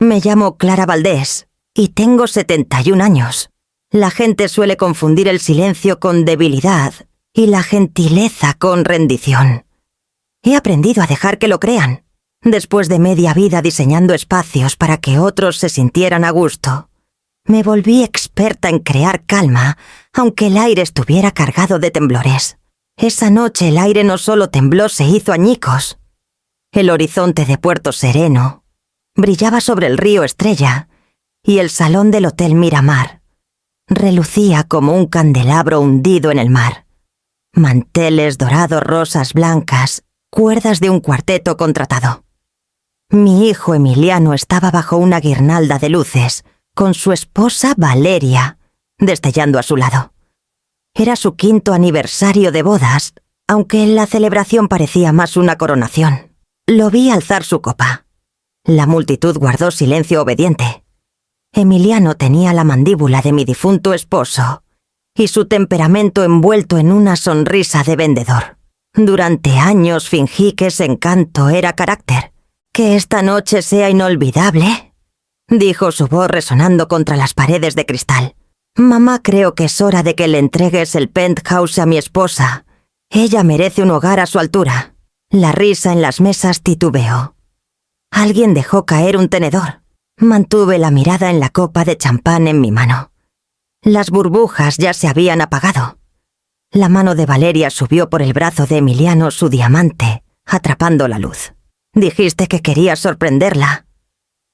Me llamo Clara Valdés y tengo 71 años. La gente suele confundir el silencio con debilidad y la gentileza con rendición. He aprendido a dejar que lo crean. Después de media vida diseñando espacios para que otros se sintieran a gusto, me volví experta en crear calma, aunque el aire estuviera cargado de temblores. Esa noche el aire no solo tembló, se hizo añicos. El horizonte de Puerto Sereno brillaba sobre el río Estrella y el salón del Hotel Miramar relucía como un candelabro hundido en el mar. Manteles dorados, rosas blancas, cuerdas de un cuarteto contratado. Mi hijo Emiliano estaba bajo una guirnalda de luces, con su esposa Valeria destellando a su lado. Era su 5º aniversario de bodas, aunque la celebración parecía más una coronación. Lo vi alzar su copa. La multitud guardó silencio obediente. Emiliano tenía la mandíbula de mi difunto esposo y su temperamento envuelto en una sonrisa de vendedor. Durante años fingí que ese encanto era carácter. «Que esta noche sea inolvidable», dijo su voz resonando contra las paredes de cristal. «Mamá, creo que es hora de que le entregues el penthouse a mi esposa. Ella merece un hogar a su altura». La risa en las mesas titubeó. Alguien dejó caer un tenedor. Mantuve la mirada en la copa de champán en mi mano. Las burbujas ya se habían apagado. La mano de Valeria subió por el brazo de Emiliano su diamante, atrapando la luz. «Dijiste que querías sorprenderla».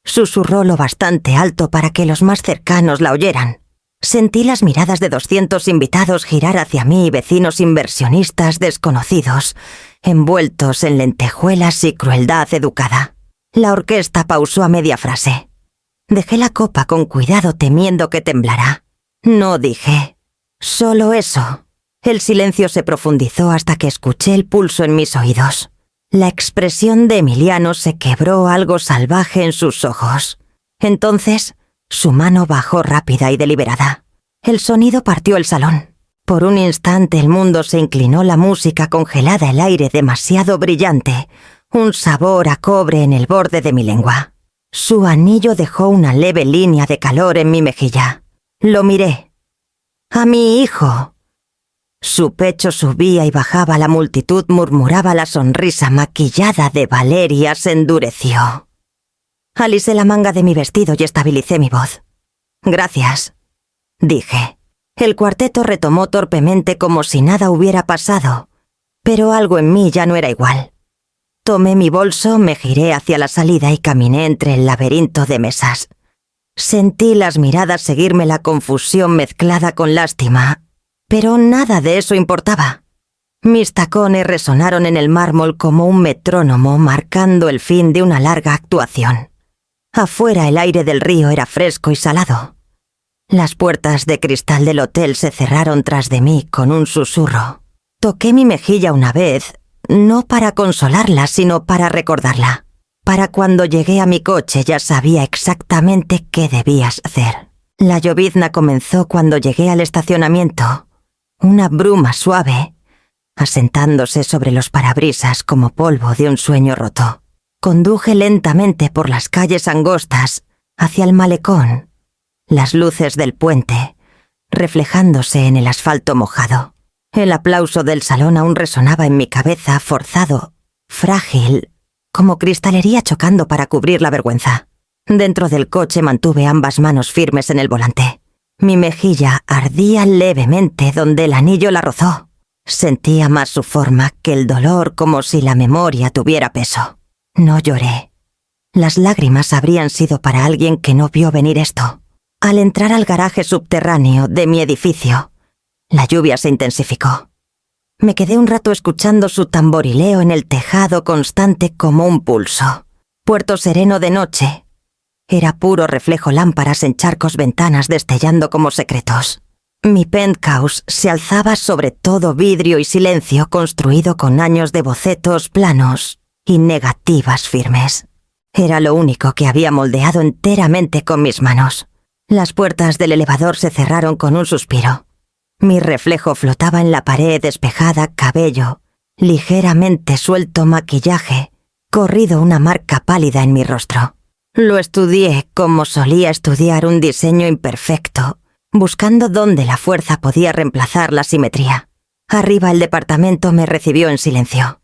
Susurró lo bastante alto para que los más cercanos la oyeran. Sentí las miradas de 200 invitados girar hacia mí y vecinos inversionistas desconocidos, envueltos en lentejuelas y crueldad educada. La orquesta pausó a media frase. Dejé la copa con cuidado temiendo que temblara. No dije. Solo eso. El silencio se profundizó hasta que escuché el pulso en mis oídos. La expresión de Emiliano se quebró algo salvaje en sus ojos. Entonces, su mano bajó rápida y deliberada. El sonido partió el salón. Por un instante el mundo se inclinó, la música congelada, el aire demasiado brillante, un sabor a cobre en el borde de mi lengua. Su anillo dejó una leve línea de calor en mi mejilla. Lo miré. «A mi hijo». Su pecho subía y bajaba, la multitud murmuraba, la sonrisa maquillada de Valeria se endureció. Alisé la manga de mi vestido y estabilicé mi voz. «Gracias», dije. El cuarteto retomó torpemente como si nada hubiera pasado, pero algo en mí ya no era igual. Tomé mi bolso, me giré hacia la salida y caminé entre el laberinto de mesas. Sentí las miradas seguirme, la confusión mezclada con lástima. Pero nada de eso importaba. Mis tacones resonaron en el mármol como un metrónomo marcando el fin de una larga actuación. Afuera el aire del río era fresco y salado. Las puertas de cristal del hotel se cerraron tras de mí con un susurro. Toqué mi mejilla una vez, no para consolarla, sino para recordarla. Para cuando llegué a mi coche ya sabía exactamente qué debías hacer. La llovizna comenzó cuando llegué al estacionamiento. Una bruma suave, asentándose sobre los parabrisas como polvo de un sueño roto. Conduje lentamente por las calles angostas hacia el malecón, las luces del puente, reflejándose en el asfalto mojado. El aplauso del salón aún resonaba en mi cabeza, forzado, frágil, como cristalería chocando para cubrir la vergüenza. Dentro del coche mantuve ambas manos firmes en el volante. Mi mejilla ardía levemente donde el anillo la rozó. Sentía más su forma que el dolor, como si la memoria tuviera peso. No lloré. Las lágrimas habrían sido para alguien que no vio venir esto. Al entrar al garaje subterráneo de mi edificio, la lluvia se intensificó. Me quedé un rato escuchando su tamborileo en el tejado constante como un pulso. Puerto Sereno de noche. Era puro reflejo, lámparas en charcos, ventanas destellando como secretos. Mi penthouse se alzaba sobre todo vidrio y silencio, construido con años de bocetos planos y negativas firmes. Era lo único que había moldeado enteramente con mis manos. Las puertas del elevador se cerraron con un suspiro. Mi reflejo flotaba en la pared despejada, cabello, ligeramente suelto, maquillaje, corrido una marca pálida en mi rostro. Lo estudié como solía estudiar un diseño imperfecto, buscando dónde la fuerza podía reemplazar la simetría. Arriba el departamento me recibió en silencio.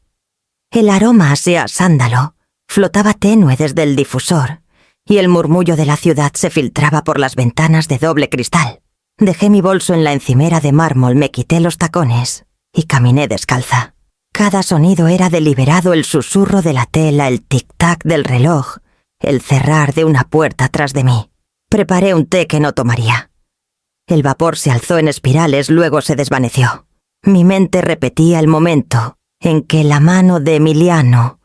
El aroma a sándalo flotaba tenue desde el difusor y el murmullo de la ciudad se filtraba por las ventanas de doble cristal. Dejé mi bolso en la encimera de mármol, me quité los tacones y caminé descalza. Cada sonido era deliberado, el susurro de la tela, el tic-tac del reloj, el cerrar de una puerta tras de mí. Preparé un té que no tomaría. El vapor se alzó en espirales, luego se desvaneció. Mi mente repetía el momento en que la mano de Emiliano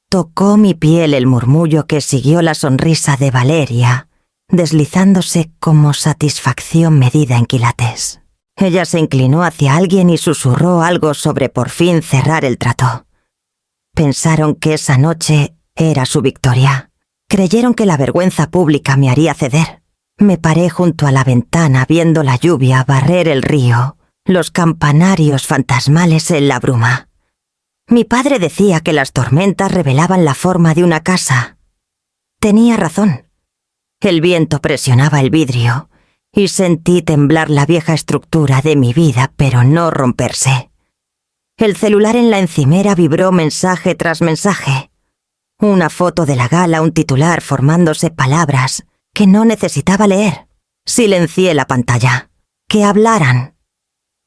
tocó mi piel, el murmullo que siguió la sonrisa de Valeria, deslizándose como satisfacción medida en quilates. Ella se inclinó hacia alguien y susurró algo sobre por fin cerrar el trato. Pensaron que esa noche era su victoria. Creyeron que la vergüenza pública me haría ceder. Me paré junto a la ventana viendo la lluvia barrer el río, los campanarios fantasmales en la bruma. Mi padre decía que las tormentas revelaban la forma de una casa. Tenía razón. El viento presionaba el vidrio y sentí temblar la vieja estructura de mi vida, pero no romperse. El celular en la encimera vibró mensaje tras mensaje. Una foto de la gala, un titular formándose palabras que no necesitaba leer. Silencié la pantalla. Que hablaran.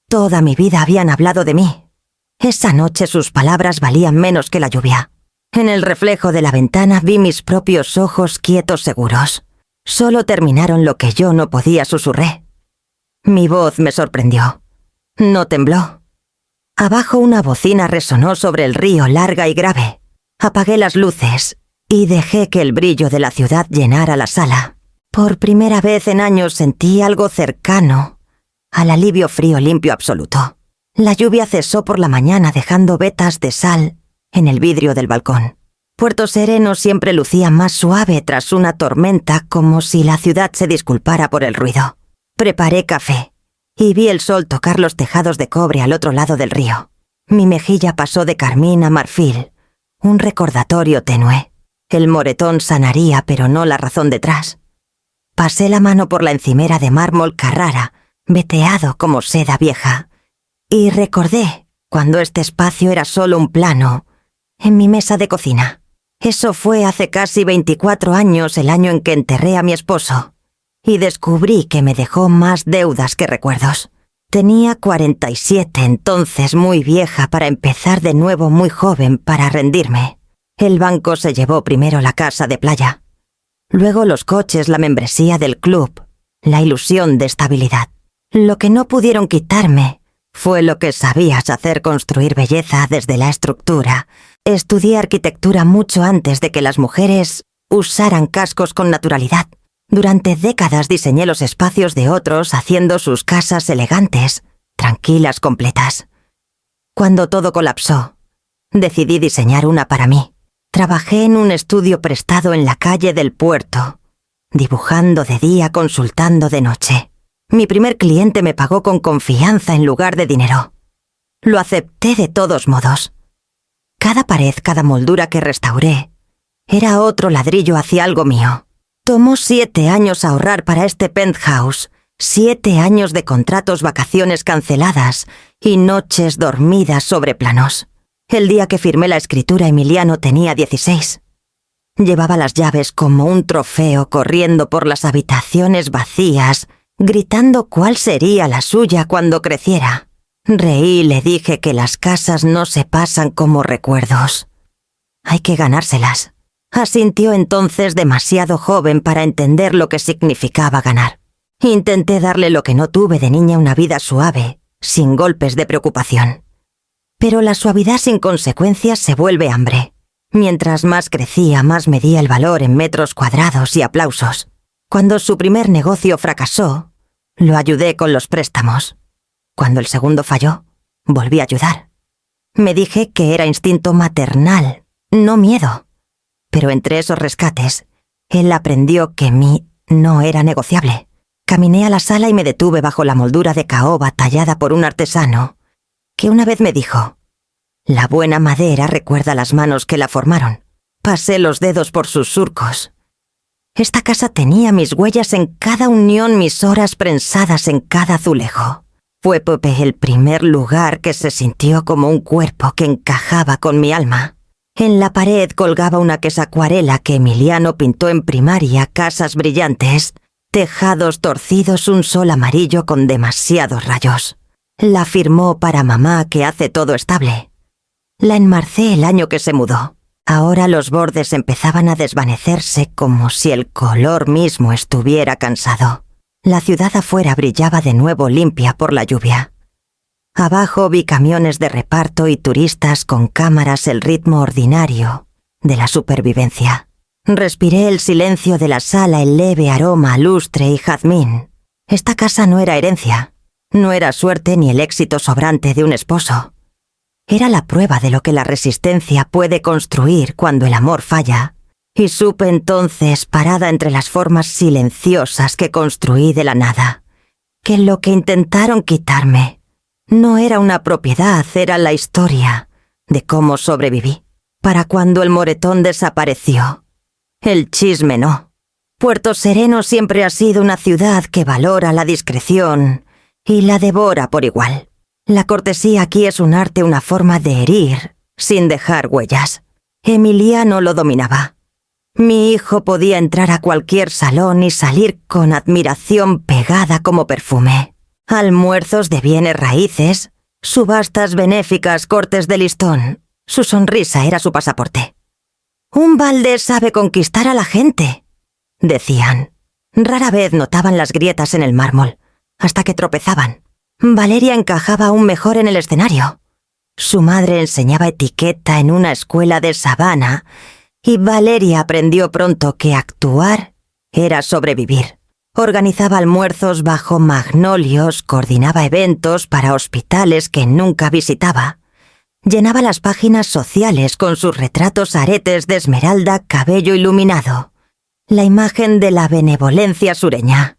Toda mi vida habían hablado de mí. Esa noche sus palabras valían menos que la lluvia. En el reflejo de la ventana vi mis propios ojos quietos, seguros. Solo terminaron lo que yo no podía, susurré. Mi voz me sorprendió. No tembló. Abajo una bocina resonó sobre el río, larga y grave. Apagué las luces y dejé que el brillo de la ciudad llenara la sala. Por primera vez en años sentí algo cercano al alivio frío limpio absoluto. La lluvia cesó por la mañana dejando vetas de sal en el vidrio del balcón. Puerto Sereno siempre lucía más suave tras una tormenta, como si la ciudad se disculpara por el ruido. Preparé café y vi el sol tocar los tejados de cobre al otro lado del río. Mi mejilla pasó de carmín a marfil, un recordatorio tenue. El moretón sanaría, pero no la razón detrás. Pasé la mano por la encimera de mármol Carrara, veteado como seda vieja, y recordé cuando este espacio era solo un plano en mi mesa de cocina. Eso fue hace casi 24 años, el año en que enterré a mi esposo, y descubrí que me dejó más deudas que recuerdos. Tenía 47, entonces muy vieja para empezar de nuevo, muy joven para rendirme. El banco se llevó primero la casa de playa, luego los coches, la membresía del club, la ilusión de estabilidad. Lo que no pudieron quitarme fue lo que sabías hacer: construir belleza desde la estructura. Estudié arquitectura mucho antes de que las mujeres usaran cascos con naturalidad. Durante décadas diseñé los espacios de otros, haciendo sus casas elegantes, tranquilas, completas. Cuando todo colapsó, decidí diseñar una para mí. Trabajé en un estudio prestado en la calle del puerto, dibujando de día, consultando de noche. Mi primer cliente me pagó con confianza en lugar de dinero. Lo acepté de todos modos. Cada pared, cada moldura que restauré, era otro ladrillo hacia algo mío. Tomó 7 años ahorrar para este penthouse, 7 años de contratos, vacaciones canceladas y noches dormidas sobre planos. El día que firmé la escritura, Emiliano tenía 16. Llevaba las llaves como un trofeo, corriendo por las habitaciones vacías, gritando cuál sería la suya cuando creciera. Reí y le dije que las casas no se pasan como recuerdos. Hay que ganárselas. Asintió entonces, demasiado joven para entender lo que significaba ganar. Intenté darle lo que no tuve de niña, una vida suave, sin golpes de preocupación. Pero la suavidad sin consecuencias se vuelve hambre. Mientras más crecía, más medía el valor en metros cuadrados y aplausos. Cuando su primer negocio fracasó, lo ayudé con los préstamos. Cuando el segundo falló, volví a ayudar. Me dije que era instinto maternal, no miedo. Pero entre esos rescates, él aprendió que mí no era negociable. Caminé a la sala y me detuve bajo la moldura de caoba tallada por un artesano, que una vez me dijo: la buena madera recuerda las manos que la formaron. Pasé los dedos por sus surcos Esta casa tenía mis huellas en cada unión, mis horas prensadas en cada azulejo. Fue Pope el primer lugar que se sintió como un cuerpo que encajaba con mi alma. En la pared colgaba una quesacuarela que Emiliano pintó en primaria, casas brillantes, tejados torcidos, un sol amarillo con demasiados rayos. La firmó para mamá, que hace todo estable. La enmarcé el año que se mudó. Ahora los bordes empezaban a desvanecerse como si el color mismo estuviera cansado. La ciudad afuera brillaba de nuevo limpia por la lluvia. Abajo vi camiones de reparto y turistas con cámaras, el ritmo ordinario de la supervivencia. Respiré el silencio de la sala, el leve aroma a lustre y jazmín. Esta casa no era herencia, no era suerte ni el éxito sobrante de un esposo. Era la prueba de lo que la resistencia puede construir cuando el amor falla. Y supe entonces, parada entre las formas silenciosas que construí de la nada, que lo que intentaron quitarme no era una propiedad, era la historia de cómo sobreviví. Para cuando el moretón desapareció, el chisme no. Puerto Sereno siempre ha sido una ciudad que valora la discreción y la devora por igual. La cortesía aquí es un arte, una forma de herir sin dejar huellas. Emiliano lo dominaba. Mi hijo podía entrar a cualquier salón y salir con admiración pegada como perfume. Almuerzos de bienes raíces, subastas benéficas, cortes de listón. Su sonrisa era su pasaporte. «Un Valdés sabe conquistar a la gente», decían. Rara vez notaban las grietas en el mármol, hasta que tropezaban. Valeria encajaba aún mejor en el escenario. Su madre enseñaba etiqueta en una escuela de Sabana, y Valeria aprendió pronto que actuar era sobrevivir. Organizaba almuerzos bajo magnolios, coordinaba eventos para hospitales que nunca visitaba. Llenaba las páginas sociales con sus retratos, aretes de esmeralda, cabello iluminado. La imagen de la benevolencia sureña.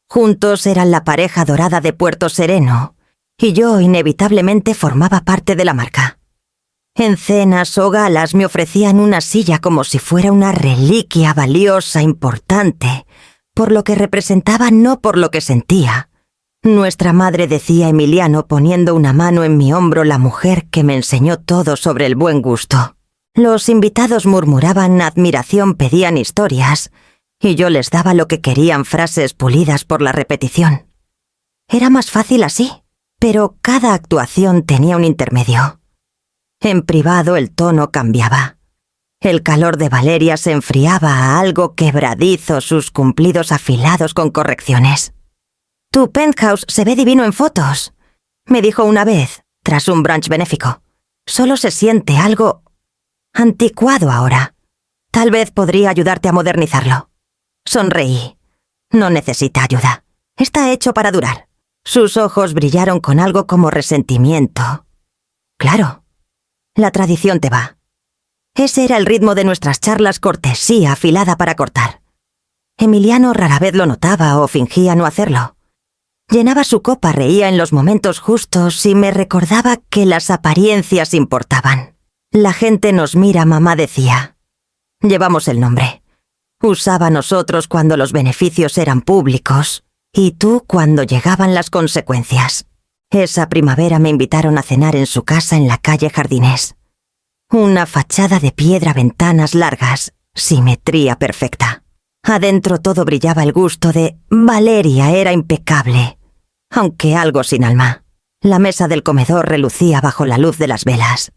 Juntos eran la pareja dorada de Puerto Sereno, y yo inevitablemente formaba parte de la marca. En cenas o galas me ofrecían una silla como si fuera una reliquia valiosa, importante, por lo que representaba, no por lo que sentía. Nuestra madre, decía Emiliano, poniendo una mano en mi hombro, la mujer que me enseñó todo sobre el buen gusto. Los invitados murmuraban admiración, pedían historias, y yo les daba lo que querían, frases pulidas por la repetición. Era más fácil así, pero cada actuación tenía un intermedio. En privado el tono cambiaba. El calor de Valeria se enfriaba a algo quebradizo, sus cumplidos afilados con correcciones. «Tu penthouse se ve divino en fotos», me dijo una vez, tras un brunch benéfico. «Solo se siente algo anticuado ahora. Tal vez podría ayudarte a modernizarlo». Sonreí. No necesita ayuda. Está hecho para durar. Sus ojos brillaron con algo como resentimiento. «Claro. La tradición te va». Ese era el ritmo de nuestras charlas, cortesía afilada para cortar. Emiliano rara vez lo notaba o fingía no hacerlo. Llenaba su copa, reía en los momentos justos y me recordaba que las apariencias importaban. «La gente nos mira», mamá decía. Llevamos el nombre. Usaba nosotros cuando los beneficios eran públicos y tú cuando llegaban las consecuencias. Esa primavera me invitaron a cenar en su casa en la calle Jardines. Una fachada de piedra, ventanas largas, simetría perfecta. Adentro todo brillaba, el gusto de Valeria era impecable, aunque algo sin alma. La mesa del comedor relucía bajo la luz de las velas.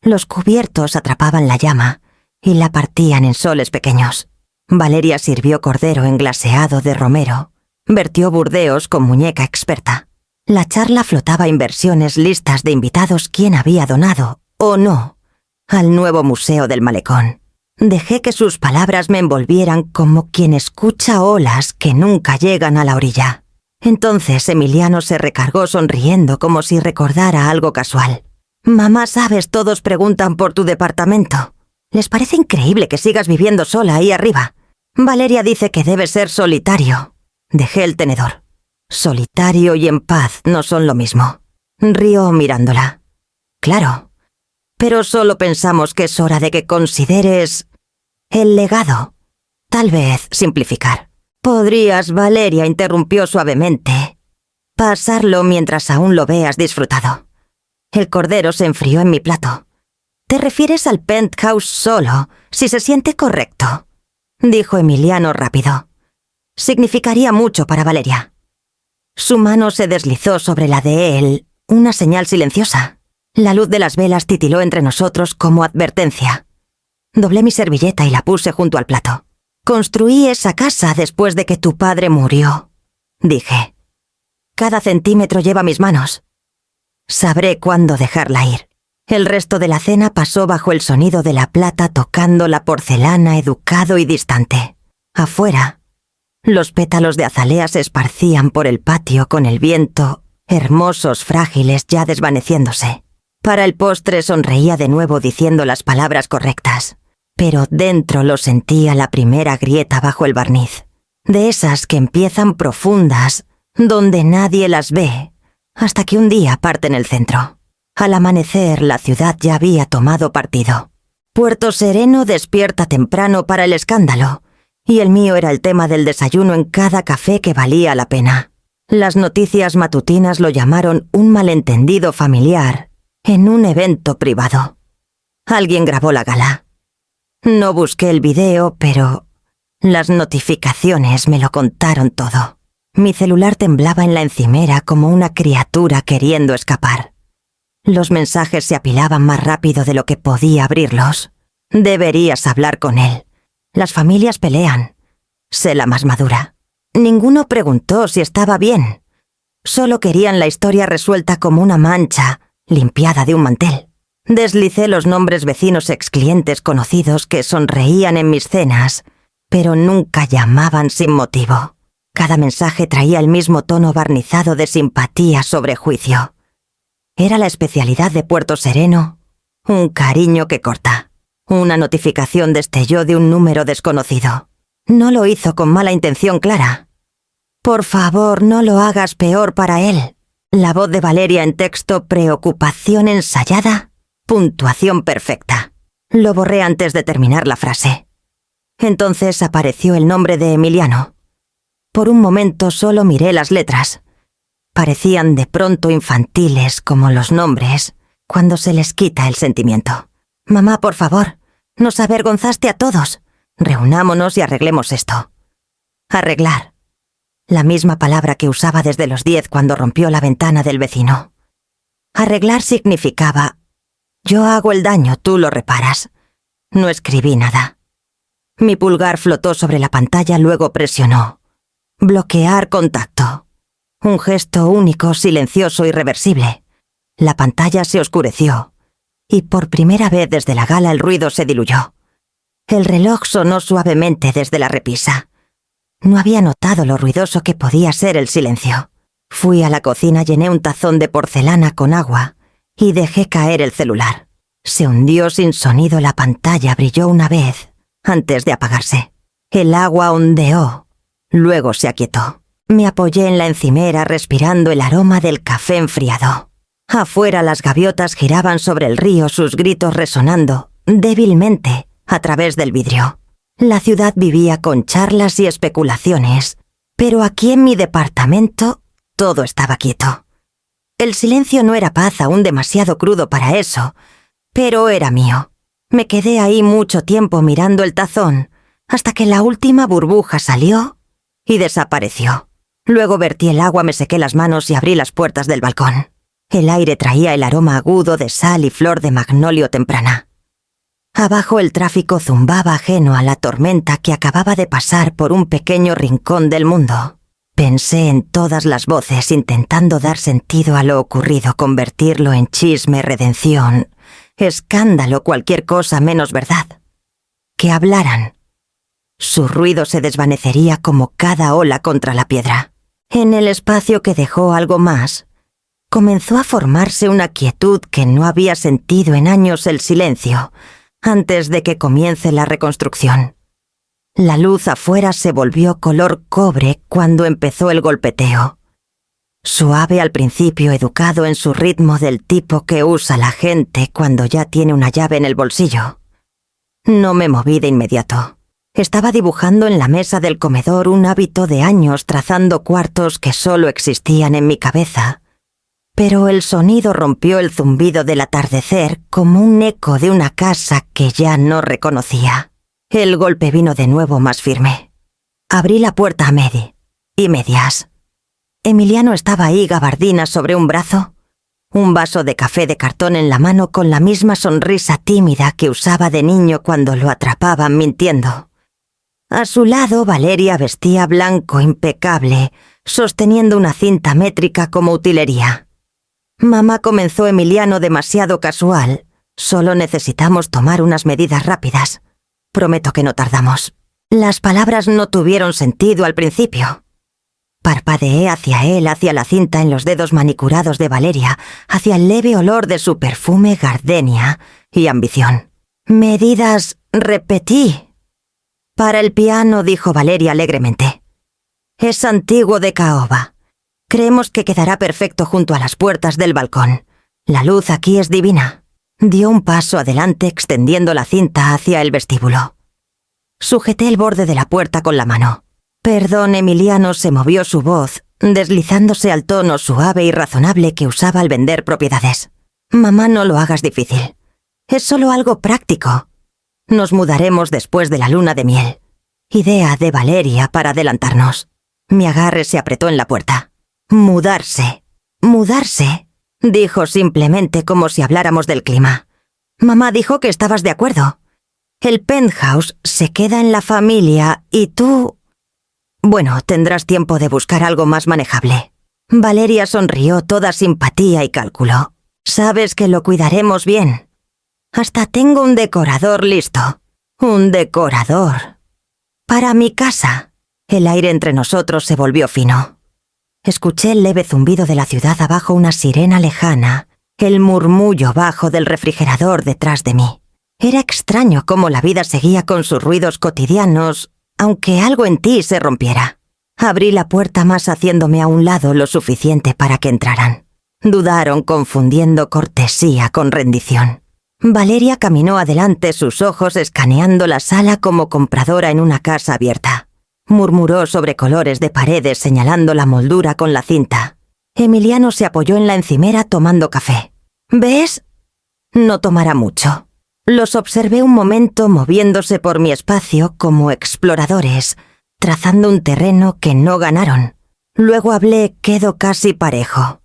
Los cubiertos atrapaban la llama y la partían en soles pequeños. Valeria sirvió cordero englaseado de romero, vertió burdeos con muñeca experta. La charla flotaba en versiones, listas de invitados, quién había donado, o no, al nuevo museo del malecón. Dejé que sus palabras me envolvieran como quien escucha olas que nunca llegan a la orilla. Entonces Emiliano se recargó sonriendo como si recordara algo casual. «Mamá, sabes, todos preguntan por tu departamento. Les parece increíble que sigas viviendo sola ahí arriba. Valeria dice que debe ser solitario». Dejé el tenedor. Solitario y en paz no son lo mismo. Rió mirándola. «Claro. Pero solo pensamos que es hora de que consideres el legado. tal vez simplificar. Podrías, Valeria interrumpió suavemente, pasarlo mientras aún lo veas disfrutado. El cordero se enfrió en mi plato. Te refieres al penthouse solo, si se siente correcto, dijo Emiliano rápido. Significaría mucho para Valeria. Su mano se deslizó sobre la de él, una señal silenciosa. La luz de las velas titiló entre nosotros como advertencia. Doblé mi servilleta y la puse junto al plato. Construí esa casa después de que tu padre murió, dije. Cada centímetro lleva mis manos. Sabré cuándo dejarla ir. El resto de la cena pasó bajo el sonido de la plata tocando la porcelana, educado y distante. Afuera, los pétalos de azalea se esparcían por el patio con el viento, hermosos, frágiles, ya desvaneciéndose. Para el postre sonreía de nuevo diciendo las palabras correctas, pero dentro lo sentía la primera grieta bajo el barniz, de esas que empiezan profundas, donde nadie las ve, hasta que un día parten el centro. Al amanecer la ciudad ya había tomado partido. Puerto Sereno despierta temprano para el escándalo, y el mío era el tema del desayuno en cada café que valía la pena. Las noticias matutinas lo llamaron un malentendido familiar en un evento privado. Alguien grabó la gala. No busqué el video, pero las notificaciones me lo contaron todo. Mi celular temblaba en la encimera como una criatura queriendo escapar. Los mensajes se apilaban más rápido de lo que podía abrirlos. Deberías hablar con él. Las familias pelean. Sé la más madura. Ninguno preguntó si estaba bien. Solo querían la historia resuelta como una mancha, limpiada de un mantel. Deslicé los nombres vecinos exclientes conocidos que sonreían en mis cenas, pero nunca llamaban sin motivo. Cada mensaje traía el mismo tono barnizado de simpatía sobre juicio. Era la especialidad de Puerto Sereno, un cariño que corta. Una notificación destelló de un número desconocido. No lo hizo con mala intención clara. Por favor, no lo hagas peor para él. La voz de Valeria en texto, preocupación ensayada, puntuación perfecta. Lo borré antes de terminar la frase. Entonces apareció el nombre de Emiliano. Por un momento solo miré las letras. Parecían de pronto infantiles como los nombres, cuando se les quita el sentimiento. Mamá, por favor, nos avergonzaste a todos. Reunámonos y arreglemos esto. Arreglar. La misma palabra que usaba desde los 10 cuando rompió la ventana del vecino. Arreglar significaba: yo hago el daño, tú lo reparas. No escribí nada. Mi pulgar flotó sobre la pantalla, luego presionó. Bloquear contacto. Un gesto único, silencioso, irreversible. La pantalla se oscureció, y por primera vez desde la gala el ruido se diluyó. El reloj sonó suavemente desde la repisa. No había notado lo ruidoso que podía ser el silencio. Fui a la cocina, llené un tazón de porcelana con agua y dejé caer el celular. Se hundió sin sonido, la pantalla brilló una vez antes de apagarse. El agua ondeó, luego se aquietó. Me apoyé en la encimera respirando el aroma del café enfriado. Afuera las gaviotas giraban sobre el río, sus gritos resonando, débilmente, a través del vidrio. La ciudad vivía con charlas y especulaciones, pero aquí en mi departamento todo estaba quieto. El silencio no era paz, aún demasiado crudo para eso, pero era mío. Me quedé ahí mucho tiempo mirando el tazón, hasta que la última burbuja salió y desapareció. Luego vertí el agua, me sequé las manos y abrí las puertas del balcón. El aire traía el aroma agudo de sal y flor de magnolio temprana. Abajo el tráfico zumbaba ajeno a la tormenta que acababa de pasar por un pequeño rincón del mundo. Pensé en todas las voces intentando dar sentido a lo ocurrido, convertirlo en chisme, redención, escándalo, cualquier cosa menos verdad. Que hablaran. Su ruido se desvanecería como cada ola contra la piedra. En el espacio que dejó algo más, comenzó a formarse una quietud que no había sentido en años el silencio, antes de que comience la reconstrucción. La luz afuera se volvió color cobre cuando empezó el golpeteo. Suave al principio, educado en su ritmo del tipo que usa la gente cuando ya tiene una llave en el bolsillo. No me moví de inmediato. Estaba dibujando en la mesa del comedor un hábito de años trazando cuartos que solo existían en mi cabeza. Pero el sonido rompió el zumbido del atardecer como un eco de una casa que ya no reconocía. El golpe vino de nuevo más firme. Abrí la puerta a medias. Emiliano estaba ahí, gabardina sobre un brazo, un vaso de café de cartón en la mano con la misma sonrisa tímida que usaba de niño cuando lo atrapaban mintiendo. A su lado, Valeria vestía blanco impecable, sosteniendo una cinta métrica como utilería. Mamá comenzó Emiliano demasiado casual. Solo necesitamos tomar unas medidas rápidas. Prometo que no tardamos. Las palabras no tuvieron sentido al principio. Parpadeé hacia él, hacia la cinta en los dedos manicurados de Valeria, hacia el leve olor de su perfume gardenia y ambición. Medidas, repetí. Para el piano, dijo Valeria alegremente. Es antiguo de caoba. Creemos que quedará perfecto junto a las puertas del balcón. La luz aquí es divina. Dio un paso adelante extendiendo la cinta hacia el vestíbulo. Sujeté el borde de la puerta con la mano. Perdón, Emiliano, se movió su voz, deslizándose al tono suave y razonable que usaba al vender propiedades. Mamá, no lo hagas difícil. Es solo algo práctico. Nos mudaremos después de la luna de miel. Idea de Valeria para adelantarnos. Mi agarre se apretó en la puerta. Mudarse, dijo simplemente como si habláramos del clima. Mamá dijo que estabas de acuerdo. El penthouse se queda en la familia y tú... Bueno, tendrás tiempo de buscar algo más manejable. Valeria sonrió toda simpatía y cálculo. Sabes que lo cuidaremos bien. Hasta tengo un decorador listo. Un decorador. Para mi casa. El aire entre nosotros se volvió fino. Escuché el leve zumbido de la ciudad abajo una sirena lejana, el murmullo bajo del refrigerador detrás de mí. Era extraño cómo la vida seguía con sus ruidos cotidianos, aunque algo en ti se rompiera. Abrí la puerta más haciéndome a un lado lo suficiente para que entraran. Dudaron confundiendo cortesía con rendición. Valeria caminó adelante, sus ojos escaneando la sala como compradora en una casa abierta. Murmuró sobre colores de paredes señalando la moldura con la cinta. Emiliano se apoyó en la encimera tomando café. ¿Ves? No tomará mucho. Los observé un momento moviéndose por mi espacio como exploradores, trazando un terreno que no ganaron. Luego hablé, quedó casi parejo.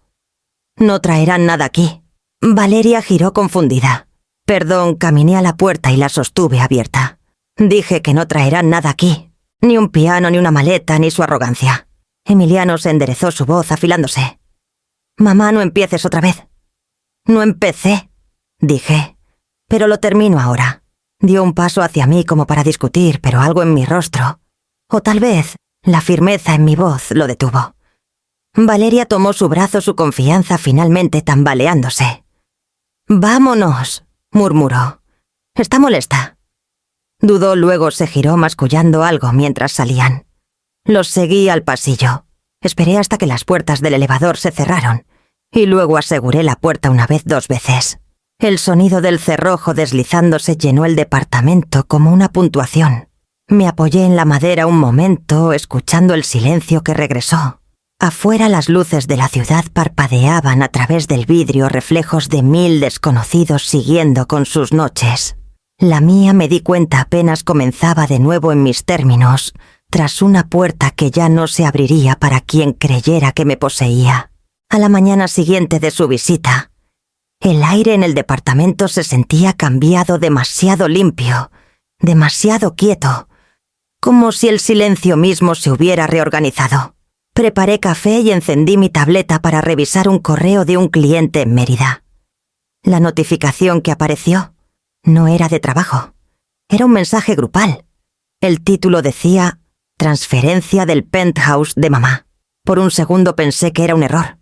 No traerán nada aquí. Valeria giró confundida. Perdón, caminé a la puerta y la sostuve abierta. Dije que no traerán nada aquí. Ni un piano, ni una maleta, ni su arrogancia. Emiliano se enderezó su voz afilándose. Mamá, no empieces otra vez. No empecé, dije, pero lo termino ahora. Dio un paso hacia mí como para discutir, pero algo en mi rostro, o tal vez la firmeza en mi voz, lo detuvo. Valeria tomó su brazo, su confianza finalmente tambaleándose. «Vámonos», murmuró. «Está molesta». Dudó, luego se giró mascullando algo mientras salían. Los seguí al pasillo. Esperé hasta que las puertas del elevador se cerraron, y luego aseguré la puerta una vez, 2 veces. El sonido del cerrojo deslizándose llenó el departamento como una puntuación. Me apoyé en la madera un momento, escuchando el silencio que regresó. Afuera las luces de la ciudad parpadeaban a través del vidrio, reflejos de 1000 desconocidos siguiendo con sus noches. La mía, me di cuenta, apenas comenzaba de nuevo en mis términos, tras una puerta que ya no se abriría para quien creyera que me poseía. A la mañana siguiente de su visita, el aire en el departamento se sentía cambiado, demasiado limpio, demasiado quieto, como si el silencio mismo se hubiera reorganizado. Preparé café y encendí mi tableta para revisar un correo de un cliente en Mérida. La notificación que apareció no era de trabajo, era un mensaje grupal. El título decía «Transferencia del penthouse de mamá». Por un segundo pensé que era un error.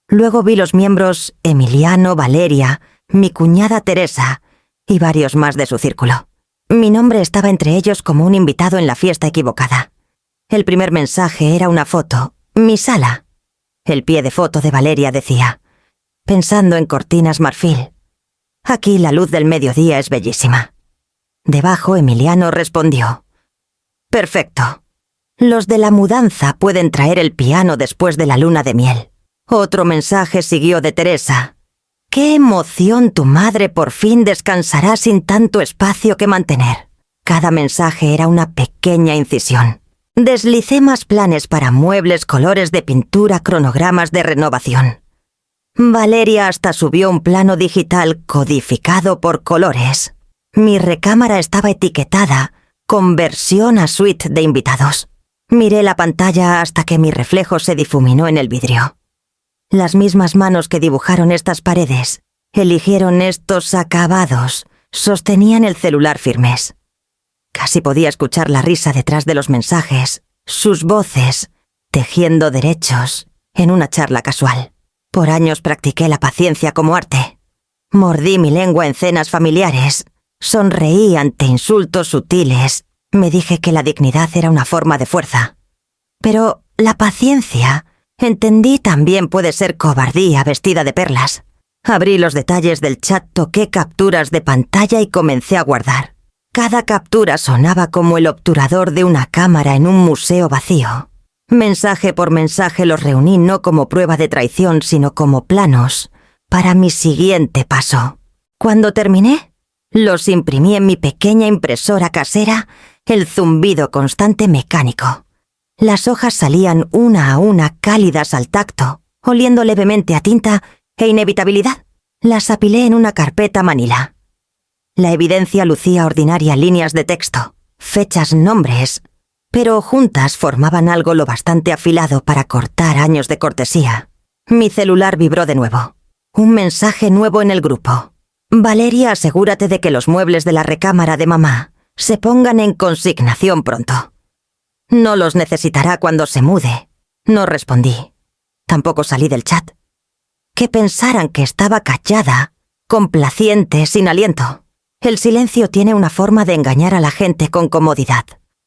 Luego vi los miembros Emiliano, Valeria, mi cuñada Teresa y varios más de su círculo. Mi nombre estaba entre ellos como un invitado en la fiesta equivocada. El primer mensaje era una foto, mi sala. El pie de foto de Valeria decía, pensando en cortinas marfil. Aquí la luz del mediodía es bellísima. Debajo Emiliano respondió, Perfecto. Los de la mudanza pueden traer el piano después de la luna de miel. Otro mensaje siguió de Teresa. ¡Qué emoción! Tu madre por fin descansará sin tanto espacio que mantener. Cada mensaje era una pequeña incisión. Deslicé más planes para muebles, colores de pintura, cronogramas de renovación. Valeria hasta subió un plano digital codificado por colores. Mi recámara estaba etiquetada Conversión a suite de invitados. Miré la pantalla hasta que mi reflejo se difuminó en el vidrio. Las mismas manos que dibujaron estas paredes, eligieron estos acabados, sostenían el celular firmes. Casi podía escuchar la risa detrás de los mensajes, sus voces, tejiendo derechos, en una charla casual. Por años practiqué la paciencia como arte. Mordí mi lengua en cenas familiares, sonreí ante insultos sutiles, me dije que la dignidad era una forma de fuerza. Pero la paciencia, entendí, también puede ser cobardía vestida de perlas. Abrí los detalles del chat, toqué capturas de pantalla y comencé a guardar. Cada captura sonaba como el obturador de una cámara en un museo vacío. Mensaje por mensaje los reuní no como prueba de traición, sino como planos para mi siguiente paso. Cuando terminé, los imprimí en mi pequeña impresora casera, el zumbido constante mecánico. Las hojas salían una a una cálidas al tacto, oliendo levemente a tinta e inevitabilidad. Las apilé en una carpeta manila. La evidencia lucía ordinaria líneas de texto, fechas, nombres, pero juntas formaban algo lo bastante afilado para cortar años de cortesía. Mi celular vibró de nuevo. Un mensaje nuevo en el grupo. Valeria, asegúrate de que los muebles de la recámara de mamá se pongan en consignación pronto. No los necesitará cuando se mude. No respondí. Tampoco salí del chat. Que pensaran que estaba callada, complaciente, sin aliento. El silencio tiene una forma de engañar a la gente con comodidad.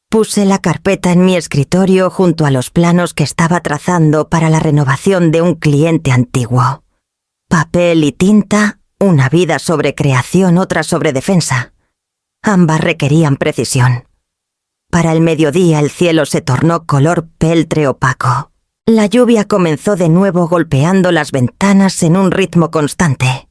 Puse la carpeta en mi escritorio junto a los planos que estaba trazando para la renovación de un cliente antiguo. Papel y tinta, una vida sobre creación, otra sobre defensa. Ambas requerían precisión. Para el mediodía el cielo se tornó color peltre opaco. La lluvia comenzó de nuevo golpeando las ventanas en un ritmo constante.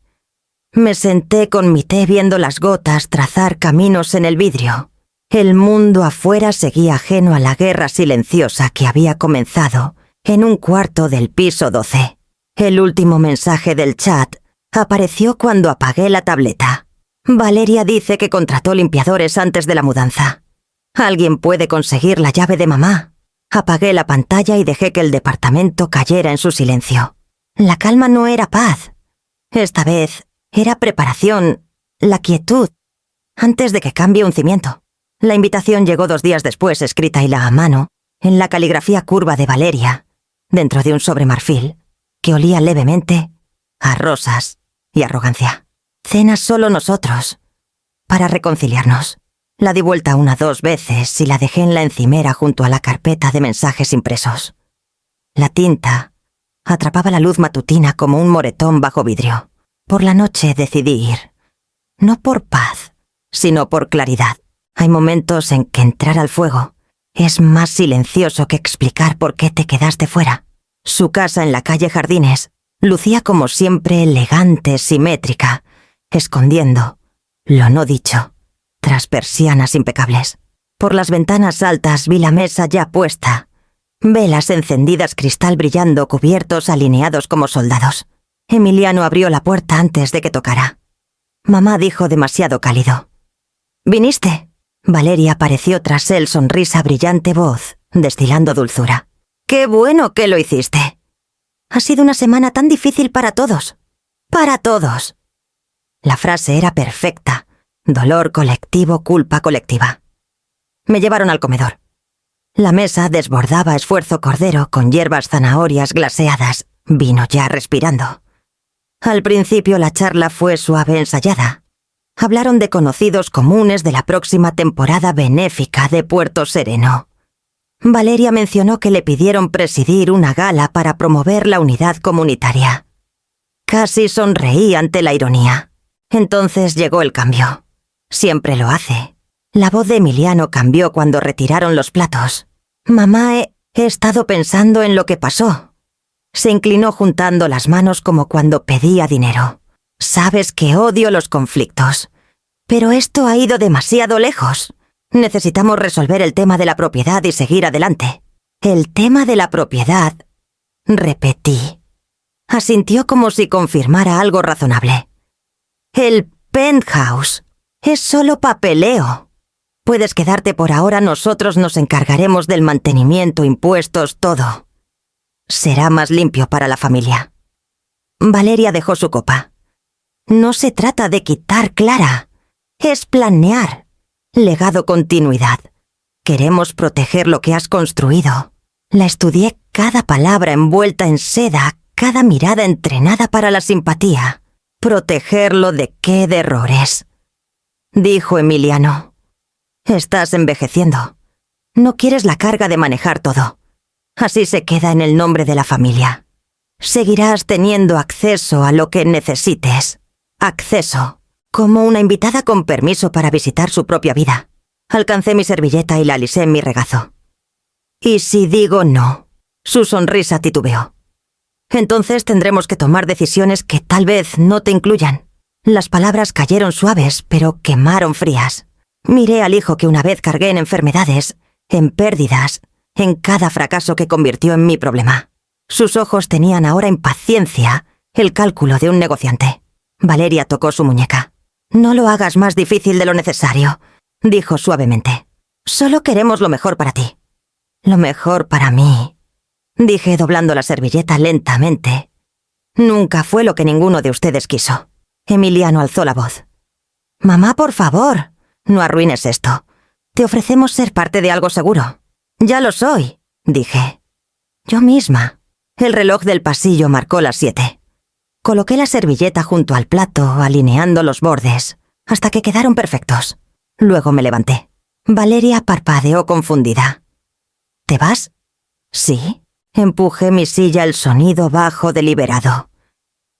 Me senté con mi té viendo las gotas trazar caminos en el vidrio. El mundo afuera seguía ajeno a la guerra silenciosa que había comenzado en un cuarto del piso 12. El último mensaje del chat apareció cuando apagué la tableta. Valeria dice que contrató limpiadores antes de la mudanza. ¿Alguien puede conseguir la llave de mamá? Apagué la pantalla y dejé que el departamento cayera en su silencio. La calma no era paz. Esta vez era preparación, la quietud, antes de que cambie un cimiento. La invitación llegó 2 días después, escrita y a mano, en la caligrafía curva de Valeria, dentro de un sobre marfil, que olía levemente a rosas y arrogancia. Cena solo nosotros, para reconciliarnos. La di vuelta 1 o 2 veces y la dejé en la encimera junto a la carpeta de mensajes impresos. La tinta atrapaba la luz matutina como un moretón bajo vidrio. Por la noche decidí ir. No por paz, sino por claridad. Hay momentos en que entrar al fuego es más silencioso que explicar por qué te quedaste fuera. Su casa en la calle Jardines lucía como siempre elegante, simétrica, escondiendo lo no dicho tras persianas impecables. Por las ventanas altas vi la mesa ya puesta, velas encendidas, cristal brillando, cubiertos alineados como soldados. Emiliano abrió la puerta antes de que tocara. Mamá dijo demasiado cálido: ¿Viniste? Valeria apareció tras él, sonrisa, brillante voz, destilando dulzura. ¡Qué bueno que lo hiciste! Ha sido una semana tan difícil para todos. ¡Para todos! La frase era perfecta. Dolor colectivo, culpa colectiva. Me llevaron al comedor. La mesa desbordaba esfuerzo cordero con hierbas zanahorias glaseadas, vino ya respirando. Al principio la charla fue suave, ensayada. Hablaron de conocidos comunes de la próxima temporada benéfica de Puerto Sereno. Valeria mencionó que le pidieron presidir una gala para promover la unidad comunitaria. Casi sonreí ante la ironía. Entonces llegó el cambio. Siempre lo hace. La voz de Emiliano cambió cuando retiraron los platos. Mamá, he estado pensando en lo que pasó. Se inclinó juntando las manos como cuando pedía dinero. Sabes que odio los conflictos. Pero esto ha ido demasiado lejos. Necesitamos resolver el tema de la propiedad y seguir adelante. El tema de la propiedad, repetí. Asintió como si confirmara algo razonable. El penthouse es solo papeleo. Puedes quedarte por ahora, nosotros nos encargaremos del mantenimiento, impuestos, todo. Será más limpio para la familia. Valeria dejó su copa. No se trata de quitar, Clara. Es planear. Legado, continuidad. Queremos proteger lo que has construido. La estudié cada palabra envuelta en seda, cada mirada entrenada para la simpatía. Protegerlo de qué de errores. Dijo Emiliano. Estás envejeciendo. No quieres la carga de manejar todo. Así se queda en el nombre de la familia. Seguirás teniendo acceso a lo que necesites. Acceso. Como una invitada con permiso para visitar su propia vida. Alcancé mi servilleta y la alisé en mi regazo. ¿Y si digo no? Su sonrisa titubeó. Entonces tendremos que tomar decisiones que tal vez no te incluyan. Las palabras cayeron suaves, pero quemaron frías. Miré al hijo que una vez cargué en enfermedades, en pérdidas, en cada fracaso que convirtió en mi problema. Sus ojos tenían ahora impaciencia, el cálculo de un negociante. Valeria tocó su muñeca. No lo hagas más difícil de lo necesario, dijo suavemente. Solo queremos lo mejor para ti. Lo mejor para mí, dije doblando la servilleta lentamente. Nunca fue lo que ninguno de ustedes quiso. Emiliano alzó la voz. Mamá, por favor, no arruines esto. Te ofrecemos ser parte de algo seguro. Ya lo soy, dije. Yo misma. El reloj del pasillo marcó las 7. Coloqué la servilleta junto al plato, alineando los bordes, hasta que quedaron perfectos. Luego me levanté. Valeria parpadeó confundida. ¿Te vas? Sí. Empujé mi silla el sonido bajo deliberado.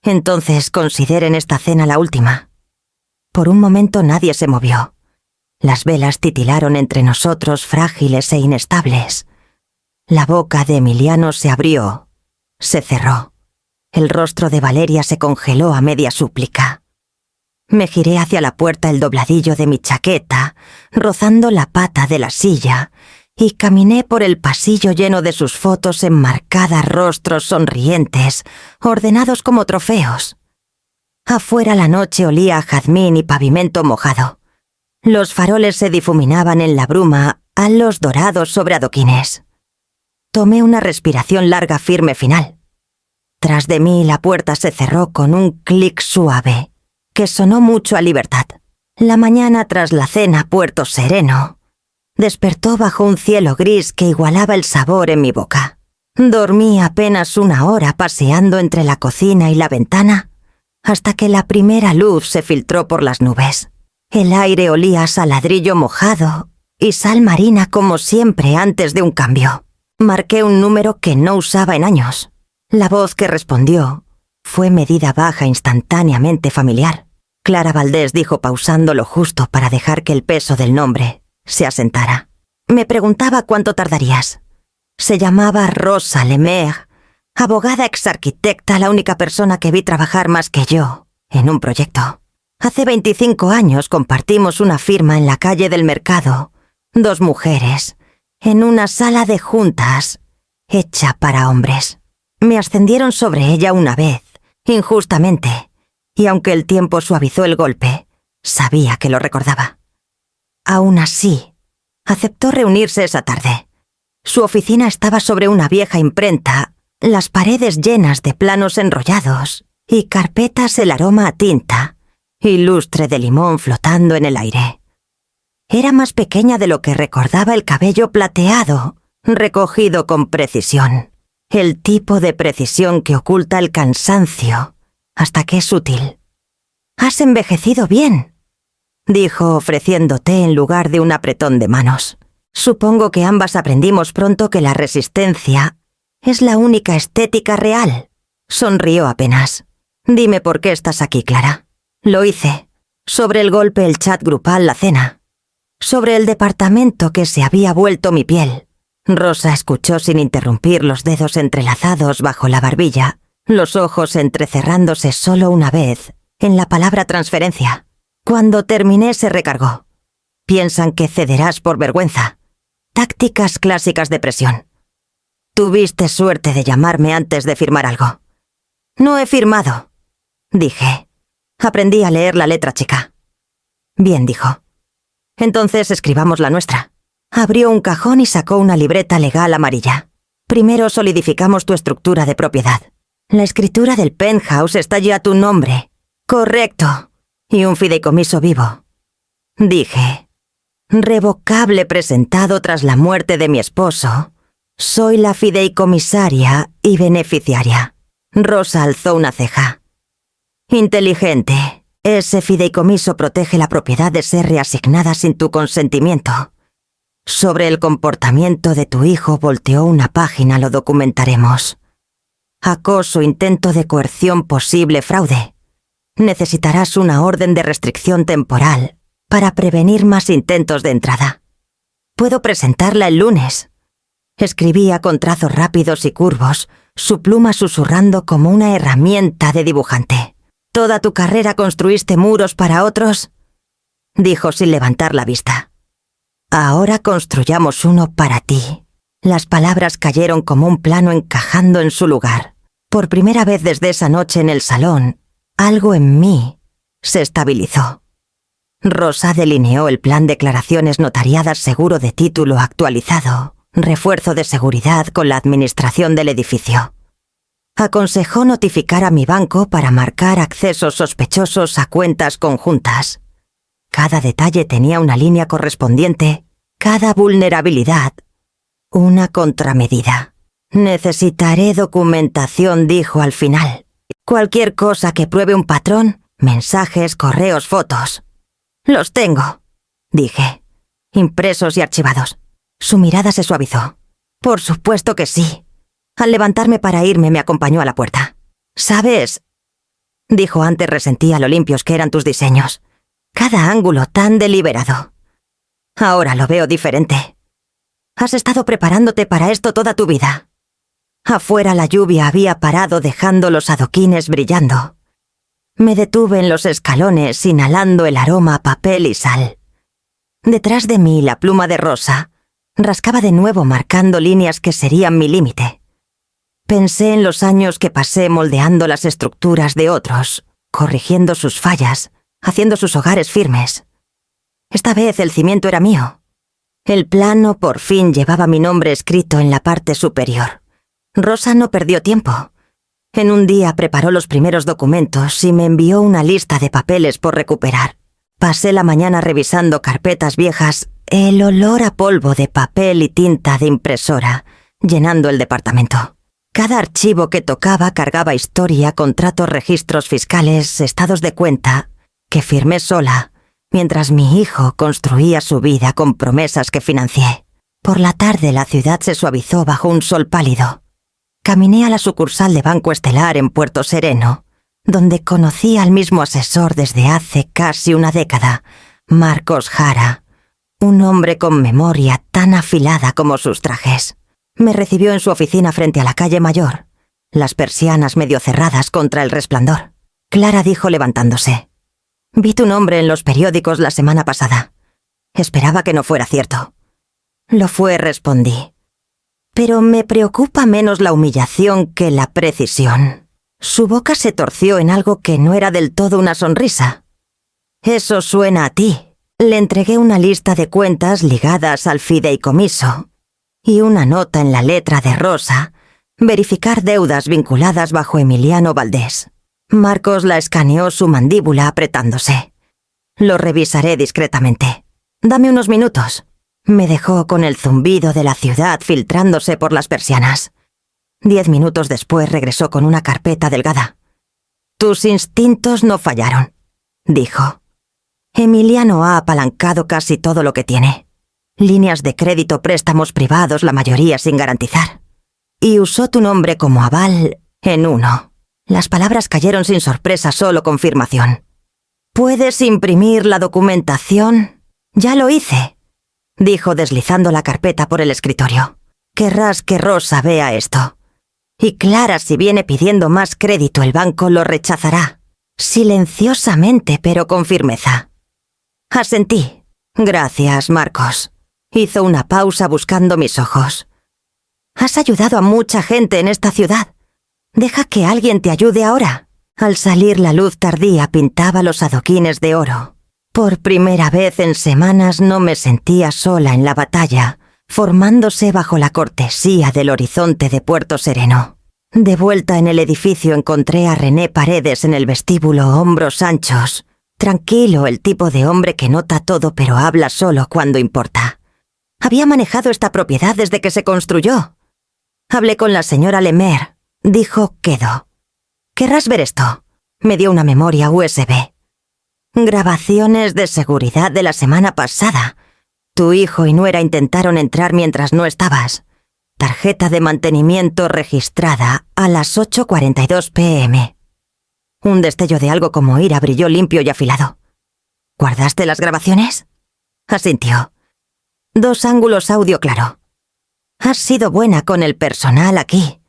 Entonces consideren esta cena la última. Por un momento nadie se movió. Las velas titilaron entre nosotros, frágiles e inestables. La boca de Emiliano se abrió, se cerró. El rostro de Valeria se congeló a media súplica. Me giré hacia la puerta el dobladillo de mi chaqueta, rozando la pata de la silla, y caminé por el pasillo lleno de sus fotos enmarcadas, rostros sonrientes, ordenados como trofeos. Afuera la noche olía a jazmín y pavimento mojado. Los faroles se difuminaban en la bruma, halos dorados sobre adoquines. Tomé una respiración larga, firme, final. Tras de mí la puerta se cerró con un clic suave, que sonó mucho a libertad. La mañana tras la cena, Puerto Sereno, despertó bajo un cielo gris que igualaba el sabor en mi boca. Dormí apenas una hora paseando entre la cocina y la ventana, hasta que la primera luz se filtró por las nubes. El aire olía a saladrillo mojado y sal marina como siempre antes de un cambio. Marqué un número que no usaba en años. La voz que respondió fue medida baja, instantáneamente familiar. Clara Valdés dijo pausando lo justo para dejar que el peso del nombre se asentara. Me preguntaba cuánto tardarías. Se llamaba Rosa Lemaire, abogada exarquitecta, la única persona que vi trabajar más que yo en un proyecto. Hace 25 años compartimos una firma en la calle del Mercado, 2 mujeres, en una sala de juntas, hecha para hombres. Me ascendieron sobre ella una vez, injustamente, y aunque el tiempo suavizó el golpe, sabía que lo recordaba. Aún así, aceptó reunirse esa tarde. Su oficina estaba sobre una vieja imprenta, las paredes llenas de planos enrollados y carpetas, el aroma a tinta y lustre de limón flotando en el aire. Era más pequeña de lo que recordaba, el cabello plateado, recogido con precisión. El tipo de precisión que oculta el cansancio hasta que es útil. «Has envejecido bien», dijo ofreciendo té en lugar de un apretón de manos. Supongo que ambas aprendimos pronto que la resistencia es la única estética real. Sonrió apenas. «Dime por qué estás aquí, Clara». Lo hice. Sobre el golpe, el chat grupal, la cena. sobre el departamento que se había vuelto mi piel. Rosa escuchó sin interrumpir, los dedos entrelazados bajo la barbilla, los ojos entrecerrándose solo una vez en la palabra transferencia. Cuando terminé se recargó. Piensan que cederás por vergüenza. Tácticas clásicas de presión. Tuviste suerte de llamarme antes de firmar algo. No he firmado, dije. Aprendí a leer la letra chica. Bien, dijo. Entonces escribamos la nuestra. Abrió un cajón y sacó una libreta legal amarilla. Primero solidificamos tu estructura de propiedad. La escritura del penthouse está ya a tu nombre. Correcto. Y un fideicomiso vivo. Dije. Revocable presentado tras la muerte de mi esposo. Soy la fideicomisaria y beneficiaria. Rosa alzó una ceja. Inteligente. Ese fideicomiso protege la propiedad de ser reasignada sin tu consentimiento. Sobre el comportamiento de tu hijo volteó una página, lo documentaremos. Acoso, intento de coerción, posible fraude. Necesitarás una orden de restricción temporal para prevenir más intentos de entrada. Puedo presentarla el lunes. Escribía con trazos rápidos y curvos, su pluma susurrando como una herramienta de dibujante. ¿Toda tu carrera construiste muros para otros?, dijo sin levantar la vista. Ahora construyamos uno para ti. Las palabras cayeron como un plano encajando en su lugar. Por primera vez desde esa noche en el salón, algo en mí se estabilizó. Rosa delineó el plan de declaraciones notariadas, seguro de título actualizado, refuerzo de seguridad con la administración del edificio. Aconsejó notificar a mi banco para marcar accesos sospechosos a cuentas conjuntas. Cada detalle tenía una línea correspondiente, cada vulnerabilidad una contramedida. Necesitaré documentación, dijo al final. Cualquier cosa que pruebe un patrón, mensajes, correos, fotos. Los tengo, dije, impresos y archivados. Su mirada se suavizó. Por supuesto que sí. Al levantarme para irme me acompañó a la puerta. ¿Sabes?, dijo, antes resentía lo limpios que eran tus diseños. Cada ángulo tan deliberado. Ahora lo veo diferente. Has estado preparándote para esto toda tu vida. Afuera la lluvia había parado, dejando los adoquines brillando. Me detuve en los escalones, inhalando el aroma a papel y sal. Detrás de mí, la pluma de Rosa rascaba de nuevo, marcando líneas que serían mi límite. Pensé en los años que pasé moldeando las estructuras de otros, corrigiendo sus fallas, haciendo sus hogares firmes. Esta vez el cimiento era mío. El plano por fin llevaba mi nombre escrito en la parte superior. Rosa no perdió tiempo. En un día preparó los primeros documentos y me envió una lista de papeles por recuperar. Pasé la mañana revisando carpetas viejas, el olor a polvo de papel y tinta de impresora, llenando el departamento. Cada archivo que tocaba cargaba historia, contratos, registros fiscales, estados de cuenta, que firmé sola, mientras mi hijo construía su vida con promesas que financié. Por la tarde la ciudad se suavizó bajo un sol pálido. Caminé a la sucursal de Banco Estelar en Puerto Sereno, donde conocí al mismo asesor desde hace casi una década, Marcos Jara, un hombre con memoria tan afilada como sus trajes. Me recibió en su oficina frente a la calle Mayor, las persianas medio cerradas contra el resplandor. Clara, dijo levantándose. Vi tu nombre en los periódicos la semana pasada. Esperaba que no fuera cierto. Lo fue, respondí. Pero me preocupa menos la humillación que la precisión. Su boca se torció en algo que no era del todo una sonrisa. Eso suena a ti. Le entregué una lista de cuentas ligadas al fideicomiso y una nota en la letra de Rosa, verificar deudas vinculadas bajo Emiliano Valdés. Marcos la escaneó, su mandíbula apretándose. Lo revisaré discretamente. Dame unos minutos. Me dejó con el zumbido de la ciudad filtrándose por las persianas. 10 minutos después regresó con una carpeta delgada. Tus instintos no fallaron, dijo. Emiliano ha apalancado casi todo lo que tiene. Líneas de crédito, préstamos privados, la mayoría sin garantizar. Y usó tu nombre como aval en uno. Las palabras cayeron sin sorpresa, solo confirmación. ¿Puedes imprimir la documentación? Ya lo hice. dijo deslizando la carpeta por el escritorio. Querrás que Rosa vea esto. Y Clara, si viene pidiendo más crédito, el banco lo rechazará. Silenciosamente, pero con firmeza. Asentí. Gracias, Marcos. Hizo una pausa buscando mis ojos. Has ayudado a mucha gente en esta ciudad. Deja que alguien te ayude ahora. Al salir la luz tardía pintaba los adoquines de oro. Por primera vez en semanas no me sentía sola en la batalla, formándose bajo la cortesía del horizonte de Puerto Sereno. De vuelta en el edificio encontré a René Paredes en el vestíbulo, hombros anchos. Tranquilo, el tipo de hombre que nota todo pero habla solo cuando importa. Había manejado esta propiedad desde que se construyó. Hablé con la señora Lemaire. Dijo quedo. ¿Querrás ver esto? Me dio una memoria USB. Grabaciones de seguridad de la semana pasada. Tu hijo y nuera intentaron entrar mientras no estabas. Tarjeta de mantenimiento registrada a las 8:42 p.m. Un destello de algo como ira brilló limpio y afilado. ¿Guardaste las grabaciones? Asintió. 2 ángulos audio claro. Has sido buena con el personal aquí.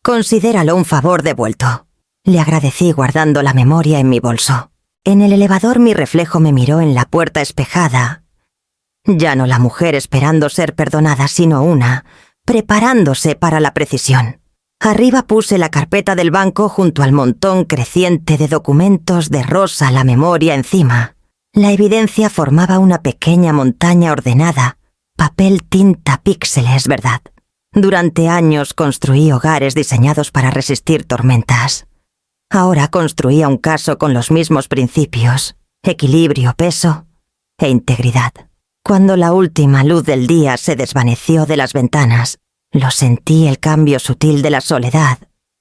Considéralo un favor devuelto. Le agradecí guardando la memoria en mi bolso. En el elevador mi reflejo me miró en la puerta espejada. Ya no la mujer esperando ser perdonada, sino una, preparándose para la precisión. Arriba puse la carpeta del banco junto al montón creciente de documentos de Rosa, la memoria encima. La evidencia formaba una pequeña montaña ordenada, papel, tinta, píxeles, ¿verdad? Durante años construí hogares diseñados para resistir tormentas. Ahora construía un caso con los mismos principios, equilibrio, peso e integridad. Cuando la última luz del día se desvaneció de las ventanas, lo sentí el cambio sutil de la soledad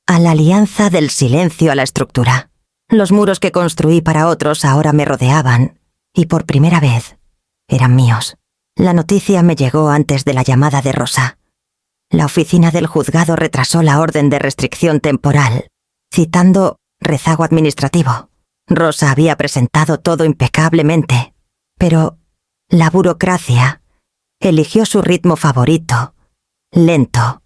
a la alianza del silencio a la estructura. Los muros que construí para otros ahora me rodeaban y por primera vez eran míos. La noticia me llegó antes de la llamada de Rosa. La oficina del juzgado retrasó la orden de restricción temporal, citando rezago administrativo. Rosa había presentado todo impecablemente, pero la burocracia eligió su ritmo favorito, lento,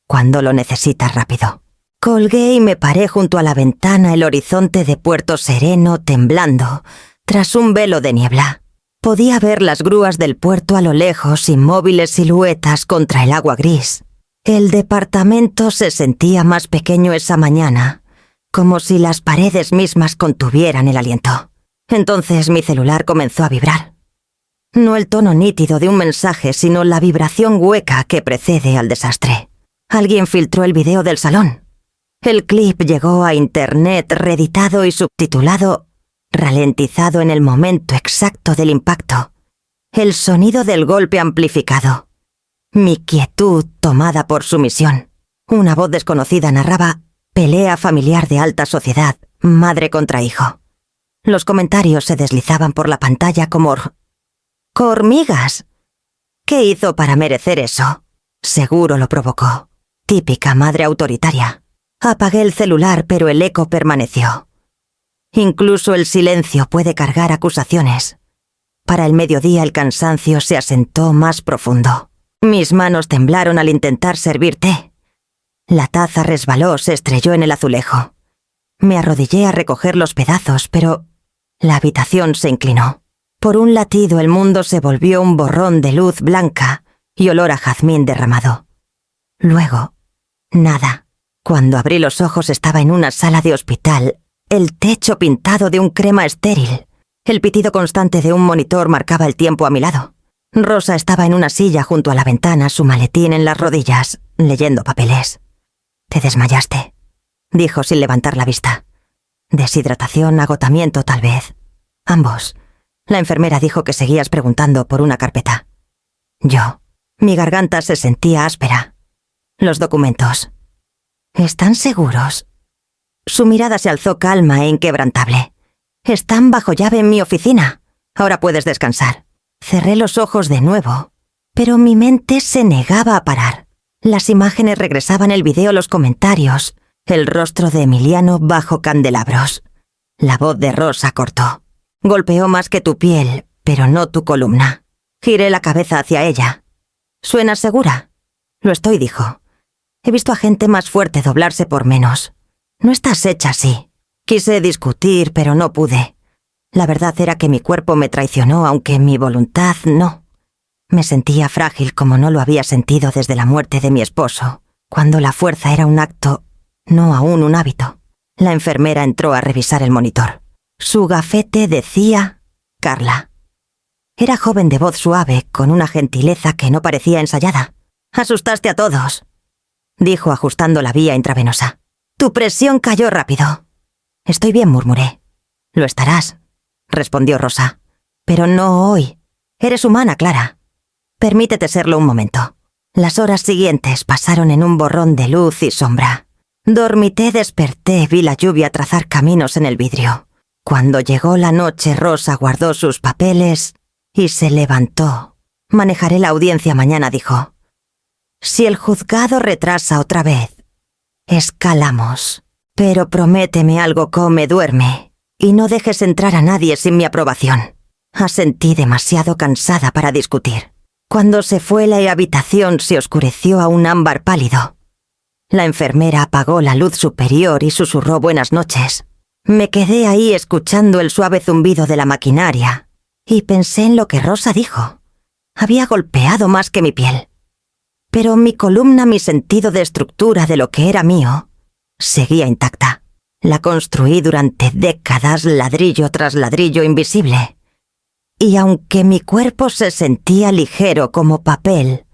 cuando lo necesitas rápido. Colgué y me paré junto a la ventana, el horizonte de Puerto Sereno temblando, tras un velo de niebla. Podía ver las grúas del puerto a lo lejos, inmóviles siluetas contra el agua gris. El departamento se sentía más pequeño esa mañana, como si las paredes mismas contuvieran el aliento. Entonces mi celular comenzó a vibrar. No el tono nítido de un mensaje, sino la vibración hueca que precede al desastre. Alguien filtró el video del salón. El clip llegó a internet reeditado y subtitulado, ralentizado en el momento exacto del impacto. El sonido del golpe amplificado. Mi quietud tomada por sumisión. Una voz desconocida narraba pelea familiar de alta sociedad, madre contra hijo. Los comentarios se deslizaban por la pantalla como hormigas. ¿Qué hizo para merecer eso? Seguro lo provocó. Típica madre autoritaria. Apagué el celular, pero el eco permaneció. Incluso el silencio puede cargar acusaciones. Para el mediodía el cansancio se asentó más profundo. Mis manos temblaron al intentar servir té. La taza resbaló, se estrelló en el azulejo. Me arrodillé a recoger los pedazos, pero la habitación se inclinó. Por un latido el mundo se volvió un borrón de luz blanca y olor a jazmín derramado. Luego, nada. Cuando abrí los ojos estaba en una sala de hospital, el techo pintado de un crema estéril. El pitido constante de un monitor marcaba el tiempo a mi lado. Rosa estaba en una silla junto a la ventana, su maletín en las rodillas, leyendo papeles. «Te desmayaste», dijo sin levantar la vista. «Deshidratación, agotamiento, tal vez. Ambos». La enfermera dijo que seguías preguntando por una carpeta. Mi garganta se sentía áspera. «Los documentos». «¿Están seguros?» Su mirada se alzó calma e inquebrantable. «Están bajo llave en mi oficina. Ahora puedes descansar». Cerré los ojos de nuevo, pero mi mente se negaba a parar. Las imágenes regresaban, el video, los comentarios, el rostro de Emiliano bajo candelabros. La voz de Rosa cortó. «Golpeó más que tu piel, pero no tu columna. Giré la cabeza hacia ella. «¿Suena segura?» «Lo estoy», dijo. «He visto a gente más fuerte doblarse por menos. No estás hecha así». Quise discutir, pero no pude. La verdad era que mi cuerpo me traicionó, aunque mi voluntad no. Me sentía frágil como no lo había sentido desde la muerte de mi esposo, cuando la fuerza era un acto, no aún un hábito. La enfermera entró a revisar el monitor. Su gafete decía Carla. Era joven de voz suave, con una gentileza que no parecía ensayada. «Asustaste a todos», dijo ajustando la vía intravenosa. «Tu presión cayó rápido». «Estoy bien», murmuré. «Lo estarás», respondió Rosa. «Pero no hoy. Eres humana, Clara. Permítete serlo un momento». Las horas siguientes pasaron en un borrón de luz y sombra. Dormité, desperté, vi la lluvia trazar caminos en el vidrio. Cuando llegó la noche, Rosa guardó sus papeles y se levantó. «Manejaré la audiencia mañana», dijo. «Si el juzgado retrasa otra vez, escalamos. Pero prométeme algo, come, duerme, y no dejes entrar a nadie sin mi aprobación». Asentí, demasiado cansada para discutir. Cuando se fue, la habitación se oscureció a un ámbar pálido. La enfermera apagó la luz superior y susurró buenas noches. Me quedé ahí escuchando el suave zumbido de la maquinaria y pensé en lo que Rosa dijo. Había golpeado más que mi piel. Pero mi columna, mi sentido de estructura de lo que era mío, seguía intacta. La construí durante décadas, ladrillo tras ladrillo invisible. Y aunque mi cuerpo se sentía ligero como papel,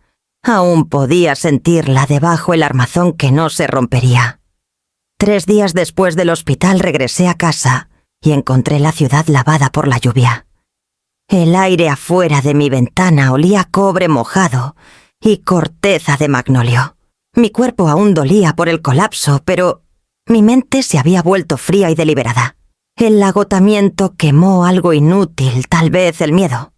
aún podía sentirla debajo el armazón que no se rompería. 3 días después del hospital regresé a casa y encontré la ciudad lavada por la lluvia. El aire afuera de mi ventana olía a cobre mojado y corteza de magnolio. Mi cuerpo aún dolía por el colapso, pero mi mente se había vuelto fría y deliberada. El agotamiento quemó algo inútil, tal vez el miedo.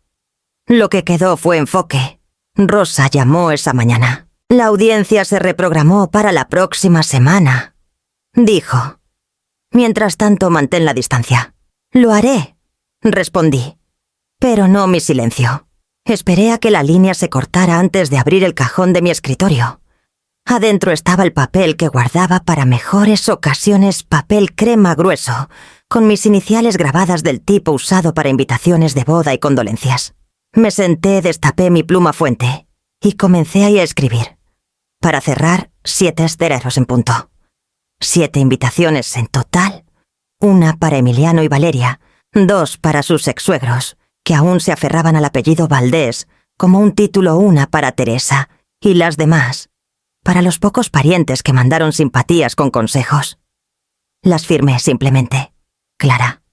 Lo que quedó fue enfoque. Rosa llamó esa mañana. «La audiencia se reprogramó para la próxima semana», dijo. «Mientras tanto, mantén la distancia». «Lo haré», respondí. Pero no mi silencio. Esperé a que la línea se cortara antes de abrir el cajón de mi escritorio. Adentro estaba el papel que guardaba para mejores ocasiones, papel crema grueso, con mis iniciales grabadas del tipo usado para invitaciones de boda y condolencias. Me senté, destapé mi pluma fuente y comencé a escribir. Para cerrar, 7 estereros en punto. 7 invitaciones en total. 1 para Emiliano y Valeria, 2 para sus exsuegros, que aún se aferraban al apellido Valdés, como un título, 1 para Teresa, y las demás para los pocos parientes que mandaron simpatías con consejos. Las firmé simplemente. Clara.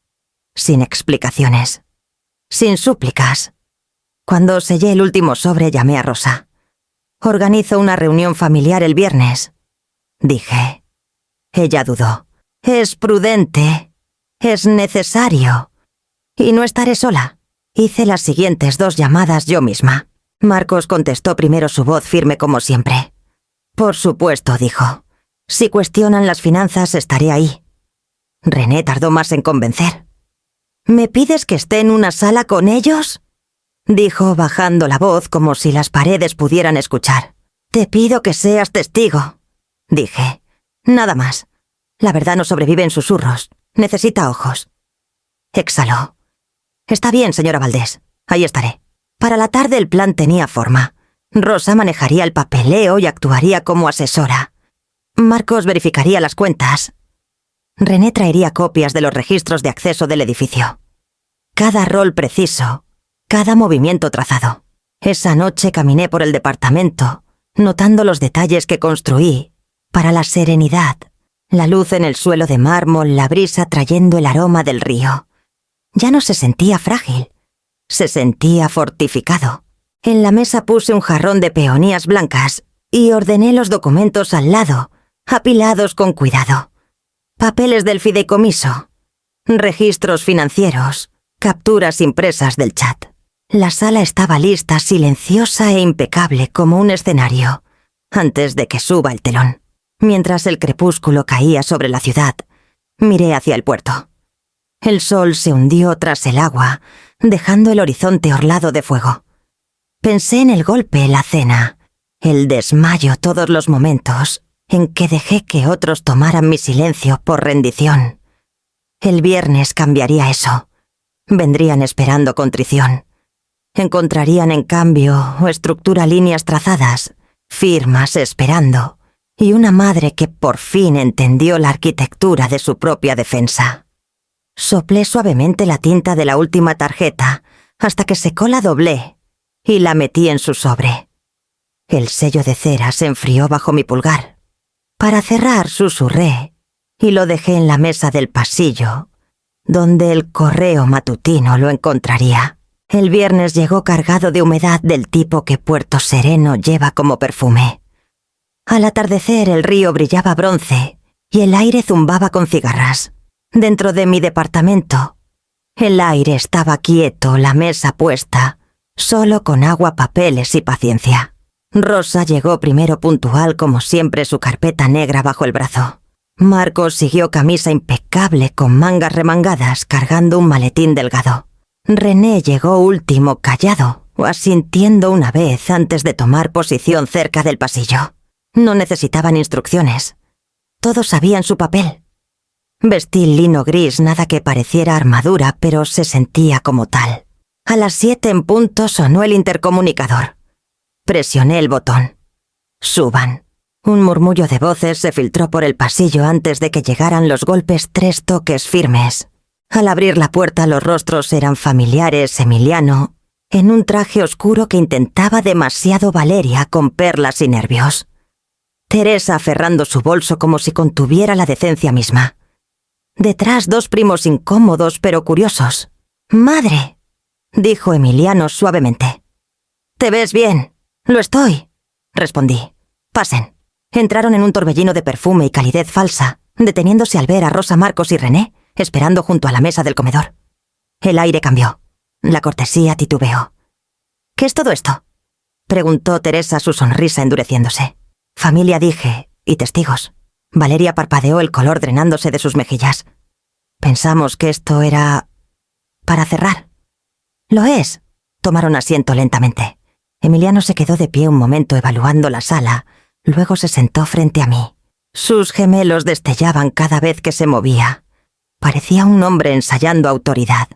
Sin explicaciones. Sin súplicas. Cuando sellé el último sobre, llamé a Rosa. «Organizo una reunión familiar el viernes», dije. Ella dudó. «Es prudente. Es necesario. Y no estaré sola». Hice las siguientes 2 llamadas yo misma. Marcos contestó primero, su voz firme como siempre. «Por supuesto», dijo. «Si cuestionan las finanzas, estaré ahí». René tardó más en convencer. «¿Me pides que esté en una sala con ellos?», dijo bajando la voz como si las paredes pudieran escuchar. «Te pido que seas testigo», dije. «Nada más. La verdad no sobrevive en susurros. Necesita ojos». Exhaló. «Está bien, señora Valdés. Ahí estaré». Para la tarde el plan tenía forma. Rosa manejaría el papeleo y actuaría como asesora. Marcos verificaría las cuentas. René traería copias de los registros de acceso del edificio. Cada rol preciso, cada movimiento trazado. Esa noche caminé por el departamento, notando los detalles que construí para la serenidad, la luz en el suelo de mármol, la brisa trayendo el aroma del río. Ya no se sentía frágil, se sentía fortificado. En la mesa puse un jarrón de peonías blancas y ordené los documentos al lado, apilados con cuidado. Papeles del fideicomiso, registros financieros, capturas impresas del chat. La sala estaba lista, silenciosa e impecable como un escenario, antes de que suba el telón. Mientras el crepúsculo caía sobre la ciudad, miré hacia el puerto. El sol se hundió tras el agua, dejando el horizonte orlado de fuego. Pensé en el golpe, la cena, el desmayo, todos los momentos en que dejé que otros tomaran mi silencio por rendición. El viernes cambiaría eso. Vendrían esperando contrición. Encontrarían en cambio o estructura líneas trazadas, firmas esperando, y una madre que por fin entendió la arquitectura de su propia defensa. Soplé suavemente la tinta de la última tarjeta hasta que secó, la doblé y la metí en su sobre. El sello de cera se enfrió bajo mi pulgar. Para cerrar, susurré y lo dejé en la mesa del pasillo, donde el correo matutino lo encontraría. El viernes llegó cargado de humedad del tipo que Puerto Sereno lleva como perfume. Al atardecer el río brillaba bronce y el aire zumbaba con cigarras. Dentro de mi departamento, el aire estaba quieto, la mesa puesta, solo con agua, papeles y paciencia. Rosa llegó primero puntual como siempre, su carpeta negra bajo el brazo. Marcos siguió camisa impecable con mangas remangadas, cargando un maletín delgado. René llegó último, callado, o asintiendo una vez antes de tomar posición cerca del pasillo. No necesitaban instrucciones. Todos sabían su papel. Vestí lino gris, nada que pareciera armadura, pero se sentía como tal. A las 7 en punto sonó el intercomunicador. Presioné el botón. Suban. Un murmullo de voces se filtró por el pasillo antes de que llegaran los golpes, 3 toques firmes. Al abrir la puerta los rostros eran familiares. Emiliano, en un traje oscuro que intentaba demasiado Valeria con perlas y nervios. Teresa aferrando su bolso como si contuviera la decencia misma. Detrás 2 primos incómodos pero curiosos. «¡Madre!», dijo Emiliano suavemente. «¿Te ves bien?» «Lo estoy», respondí. «Pasen». Entraron en un torbellino de perfume y calidez falsa, deteniéndose al ver a Rosa, Marcos y René, esperando junto a la mesa del comedor. El aire cambió. La cortesía titubeó. «¿Qué es todo esto?», preguntó Teresa, su sonrisa endureciéndose. «Familia», dije, «y testigos». Valeria parpadeó, el color drenándose de sus mejillas. «Pensamos que esto era... para cerrar». «Lo es». Tomaron asiento lentamente. Emiliano se quedó de pie un momento evaluando la sala, luego se sentó frente a mí. Sus gemelos destellaban cada vez que se movía. Parecía un hombre ensayando autoridad.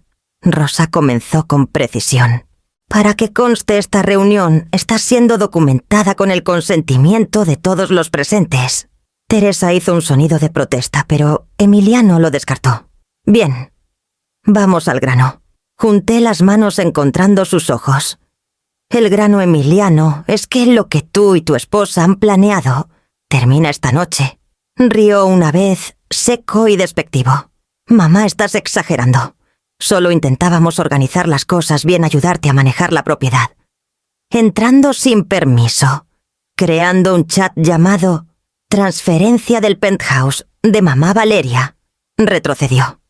Rosa comenzó con precisión. «Para que conste, esta reunión está siendo documentada con el consentimiento de todos los presentes». Teresa hizo un sonido de protesta, pero Emiliano lo descartó. «Bien, vamos al grano». Junté las manos encontrando sus ojos. «El grano, Emiliano, es que lo que tú y tu esposa han planeado termina esta noche». Rió una vez, seco y despectivo. «Mamá, estás exagerando. Solo intentábamos organizar las cosas bien, ayudarte a manejar la propiedad. Entrando sin permiso, creando un chat llamado Transferencia del Penthouse de Mamá Valeria». Retrocedió.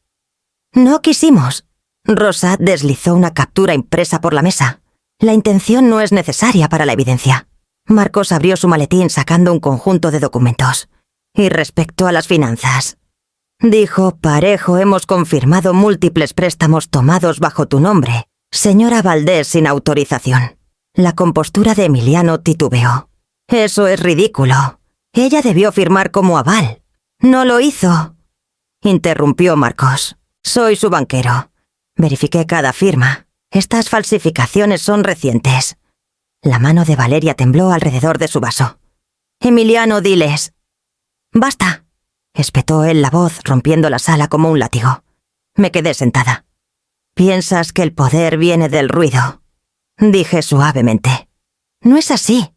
«No quisimos». Rosa deslizó una captura impresa por la mesa. «La intención no es necesaria para la evidencia». Marcos abrió su maletín sacando un conjunto de documentos. «Y respecto a las finanzas», dijo parejo, «hemos confirmado múltiples préstamos tomados bajo tu nombre, señora Valdés, sin autorización». La compostura de Emiliano titubeó. «Eso es ridículo. Ella debió firmar como aval». «No lo hizo», interrumpió Marcos. «Soy su banquero. Verifiqué cada firma. Estas falsificaciones son recientes». La mano de Valeria tembló alrededor de su vaso. «Emiliano, diles». «Basta», espetó él la voz, rompiendo la sala como un látigo. Me quedé sentada. «Piensas que el poder viene del ruido», dije suavemente. «No es así.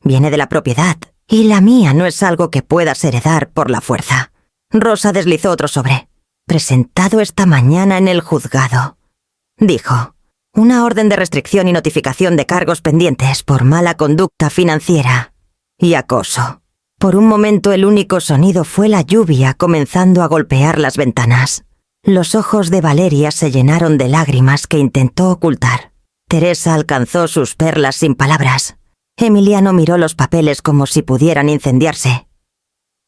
Viene de la propiedad, y la mía no es algo que puedas heredar por la fuerza». Rosa deslizó otro sobre. «Presentado esta mañana en el juzgado», dijo. «Una orden de restricción y notificación de cargos pendientes por mala conducta financiera y acoso». Por un momento el único sonido fue la lluvia comenzando a golpear las ventanas. Los ojos de Valeria se llenaron de lágrimas que intentó ocultar. Teresa alcanzó sus perlas sin palabras. Emiliano miró los papeles como si pudieran incendiarse.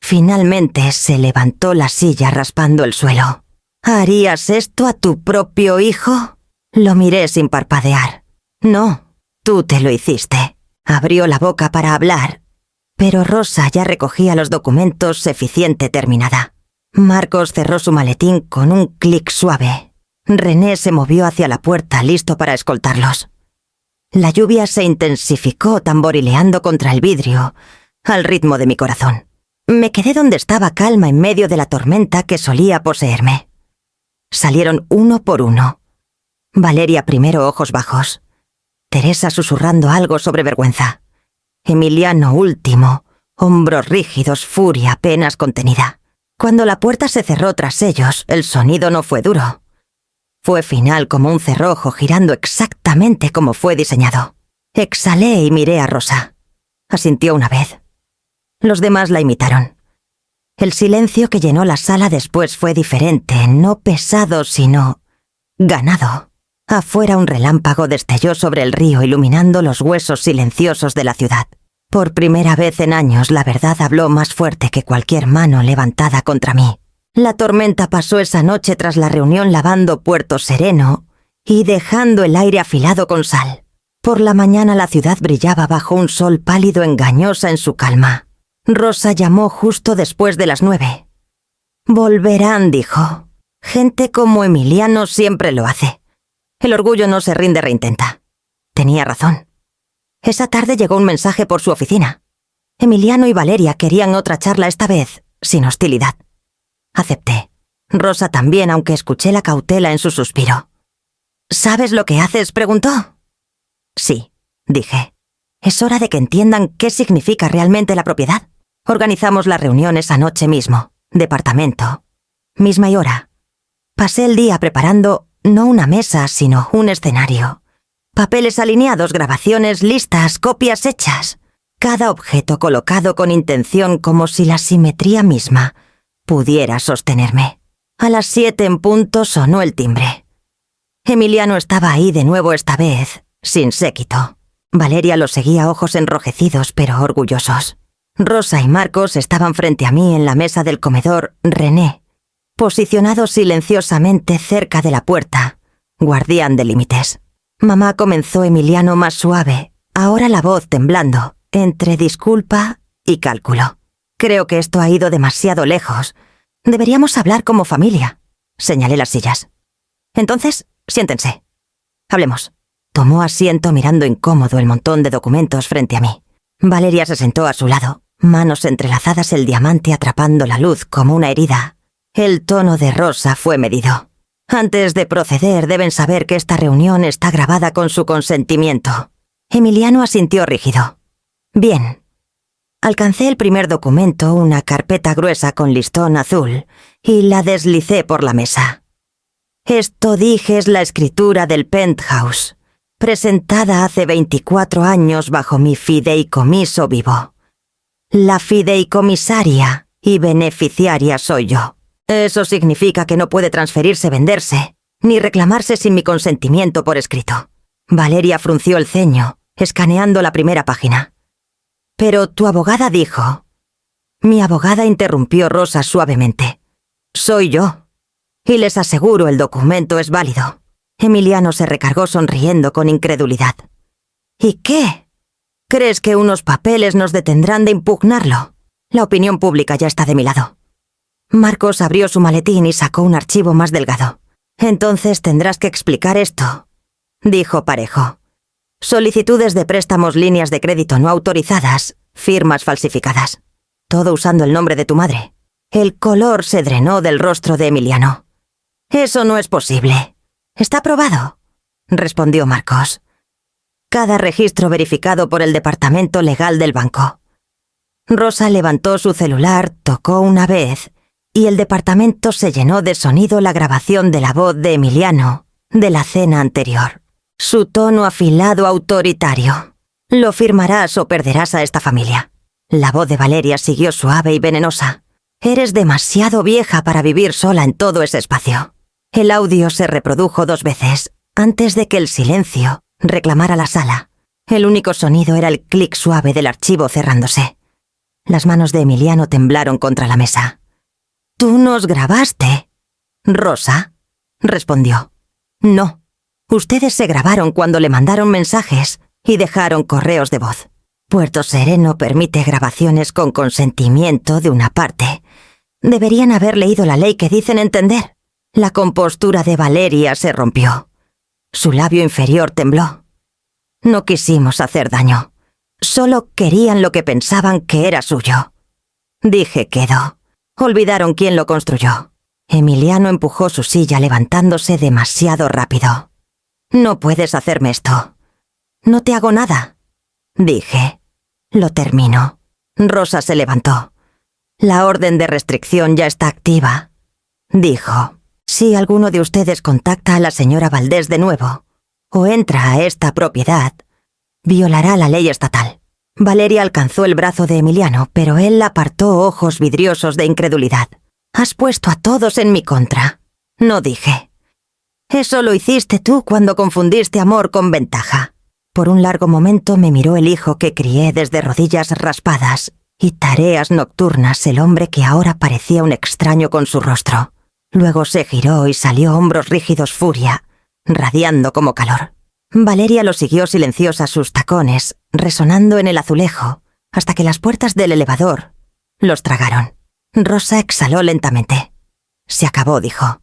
Finalmente se levantó la silla raspando el suelo. «¿Harías esto a tu propio hijo?». Lo miré sin parpadear. «No», Tú te lo hiciste. Abrió la boca para hablar, pero Rosa ya recogía los documentos eficiente terminada. Marcos cerró su maletín con un clic suave. René se movió hacia la puerta, listo para escoltarlos. La lluvia se intensificó tamborileando contra el vidrio, al ritmo de mi corazón. Me quedé donde estaba, calma en medio de la tormenta que solía poseerme. Salieron uno por uno. Valeria primero, ojos bajos. Teresa susurrando algo sobre vergüenza. Emiliano último, hombros rígidos, furia apenas contenida. Cuando la puerta se cerró tras ellos, el sonido no fue duro. Fue final como un cerrojo girando exactamente como fue diseñado. Exhalé y miré a Rosa. Asintió una vez. Los demás la imitaron. El silencio que llenó la sala después fue diferente, no pesado, sino ganado. Afuera un relámpago destelló sobre el río, iluminando los huesos silenciosos de la ciudad. Por primera vez en años, la verdad habló más fuerte que cualquier mano levantada contra mí. La tormenta pasó esa noche tras la reunión lavando Puerto Sereno y dejando el aire afilado con sal. Por la mañana la ciudad brillaba bajo un sol pálido, engañosa en su calma. Rosa llamó justo después de las 9. Volverán, dijo. Gente como Emiliano siempre lo hace. El orgullo no se rinde, reintenta. Tenía razón. Esa tarde llegó un mensaje por su oficina. Emiliano y Valeria querían otra charla, esta vez sin hostilidad. Acepté. Rosa también, aunque escuché la cautela en su suspiro. ¿Sabes lo que haces?, preguntó. Sí, dije. Es hora de que entiendan qué significa realmente la propiedad. Organizamos la reunión esa noche mismo. Departamento. Misma y hora. Pasé el día preparando no una mesa, sino un escenario. Papeles alineados, grabaciones listas, copias hechas. Cada objeto colocado con intención, como si la simetría misma pudiera sostenerme. A las 7 en punto sonó el timbre. Emiliano estaba ahí de nuevo, esta vez sin séquito. Valeria lo seguía, ojos enrojecidos pero orgullosos. Rosa y Marcos estaban frente a mí en la mesa del comedor. René, posicionado silenciosamente cerca de la puerta, guardián de límites. Mamá comenzó, Emiliano más suave, ahora la voz temblando, entre disculpa y cálculo. Creo que esto ha ido demasiado lejos. Deberíamos hablar como familia. Señalé las sillas. Entonces, siéntense. Hablemos. Tomó asiento mirando incómodo el montón de documentos frente a mí. Valeria se sentó a su lado, manos entrelazadas, el diamante atrapando la luz como una herida. El tono de Rosa fue medido. Antes de proceder, deben saber que esta reunión está grabada con su consentimiento. Emiliano asintió rígido. Bien. Alcancé el primer documento, una carpeta gruesa con listón azul, y la deslicé por la mesa. Esto, dije, es la escritura del penthouse, presentada hace 24 años bajo mi fideicomiso vivo. La fideicomisaria y beneficiaria soy yo. Eso significa que no puede transferirse, venderse, ni reclamarse sin mi consentimiento por escrito. Valeria frunció el ceño, escaneando la primera página. Pero tu abogada dijo... Mi abogada, interrumpió Rosa suavemente. Soy yo. Y les aseguro, el documento es válido. Emiliano se recargó sonriendo con incredulidad. ¿Y qué? ¿Crees que unos papeles nos detendrán de impugnarlo? La opinión pública ya está de mi lado. Marcos abrió su maletín y sacó un archivo más delgado. Entonces tendrás que explicar esto, dijo parejo. Solicitudes de préstamos, líneas de crédito no autorizadas, firmas falsificadas. Todo usando el nombre de tu madre. El color se drenó del rostro de Emiliano. Eso no es posible. Está probado, respondió Marcos. Cada registro verificado por el departamento legal del banco. Rosa levantó su celular, tocó una vez, y el departamento se llenó de sonido, la grabación de la voz de Emiliano, de la cena anterior. Su tono afilado, autoritario. Lo firmarás o perderás a esta familia. La voz de Valeria siguió suave y venenosa. Eres demasiado vieja para vivir sola en todo ese espacio. El audio se reprodujo 2 veces, antes de que el silencio reclamara la sala. El único sonido era el clic suave del archivo cerrándose. Las manos de Emiliano temblaron contra la mesa. «¿Tú nos grabaste?» «Rosa», respondió. «No. Ustedes se grabaron cuando le mandaron mensajes, y dejaron correos de voz. Puerto Sereno permite grabaciones con consentimiento de una parte. Deberían haber leído la ley que dicen entender. La compostura de Valeria se rompió. Su labio inferior tembló. No quisimos hacer daño. Solo querían lo que pensaban que era suyo. Dije quedó. Olvidaron quién lo construyó. Emiliano empujó su silla levantándose demasiado rápido. No puedes hacerme esto. No te hago nada. Dije. Lo termino. Rosa se levantó. La orden de restricción ya está activa. Dijo. Si alguno de ustedes contacta a la señora Valdés de nuevo, o entra a esta propiedad, violará la ley estatal. Valeria alcanzó el brazo de Emiliano, pero él apartó ojos vidriosos de incredulidad. Has puesto a todos en mi contra. No dije. Eso lo hiciste tú cuando confundiste amor con ventaja. Por un largo momento me miró el hijo que crié desde rodillas raspadas y tareas nocturnas, el hombre que ahora parecía un extraño con su rostro. Luego se giró y salió hombros rígidos furia, radiando como calor. Valeria lo siguió silenciosa sus tacones, resonando en el azulejo, hasta que las puertas del elevador los tragaron. Rosa exhaló lentamente. Se acabó, dijo.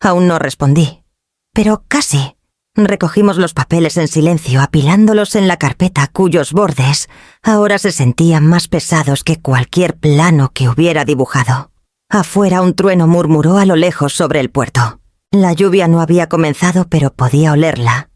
Aún no respondí. Pero casi. Recogimos los papeles en silencio, apilándolos en la carpeta cuyos bordes ahora se sentían más pesados que cualquier plano que hubiera dibujado. Afuera un trueno murmuró a lo lejos sobre el puerto. La lluvia no había comenzado, pero podía olerla.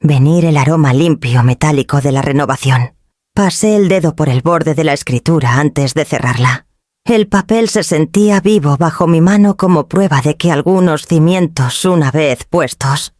Venir el aroma limpio metálico de la renovación. Pasé el dedo por el borde de la escritura antes de cerrarla. El papel se sentía vivo bajo mi mano como prueba de que algunos cimientos, una vez puestos,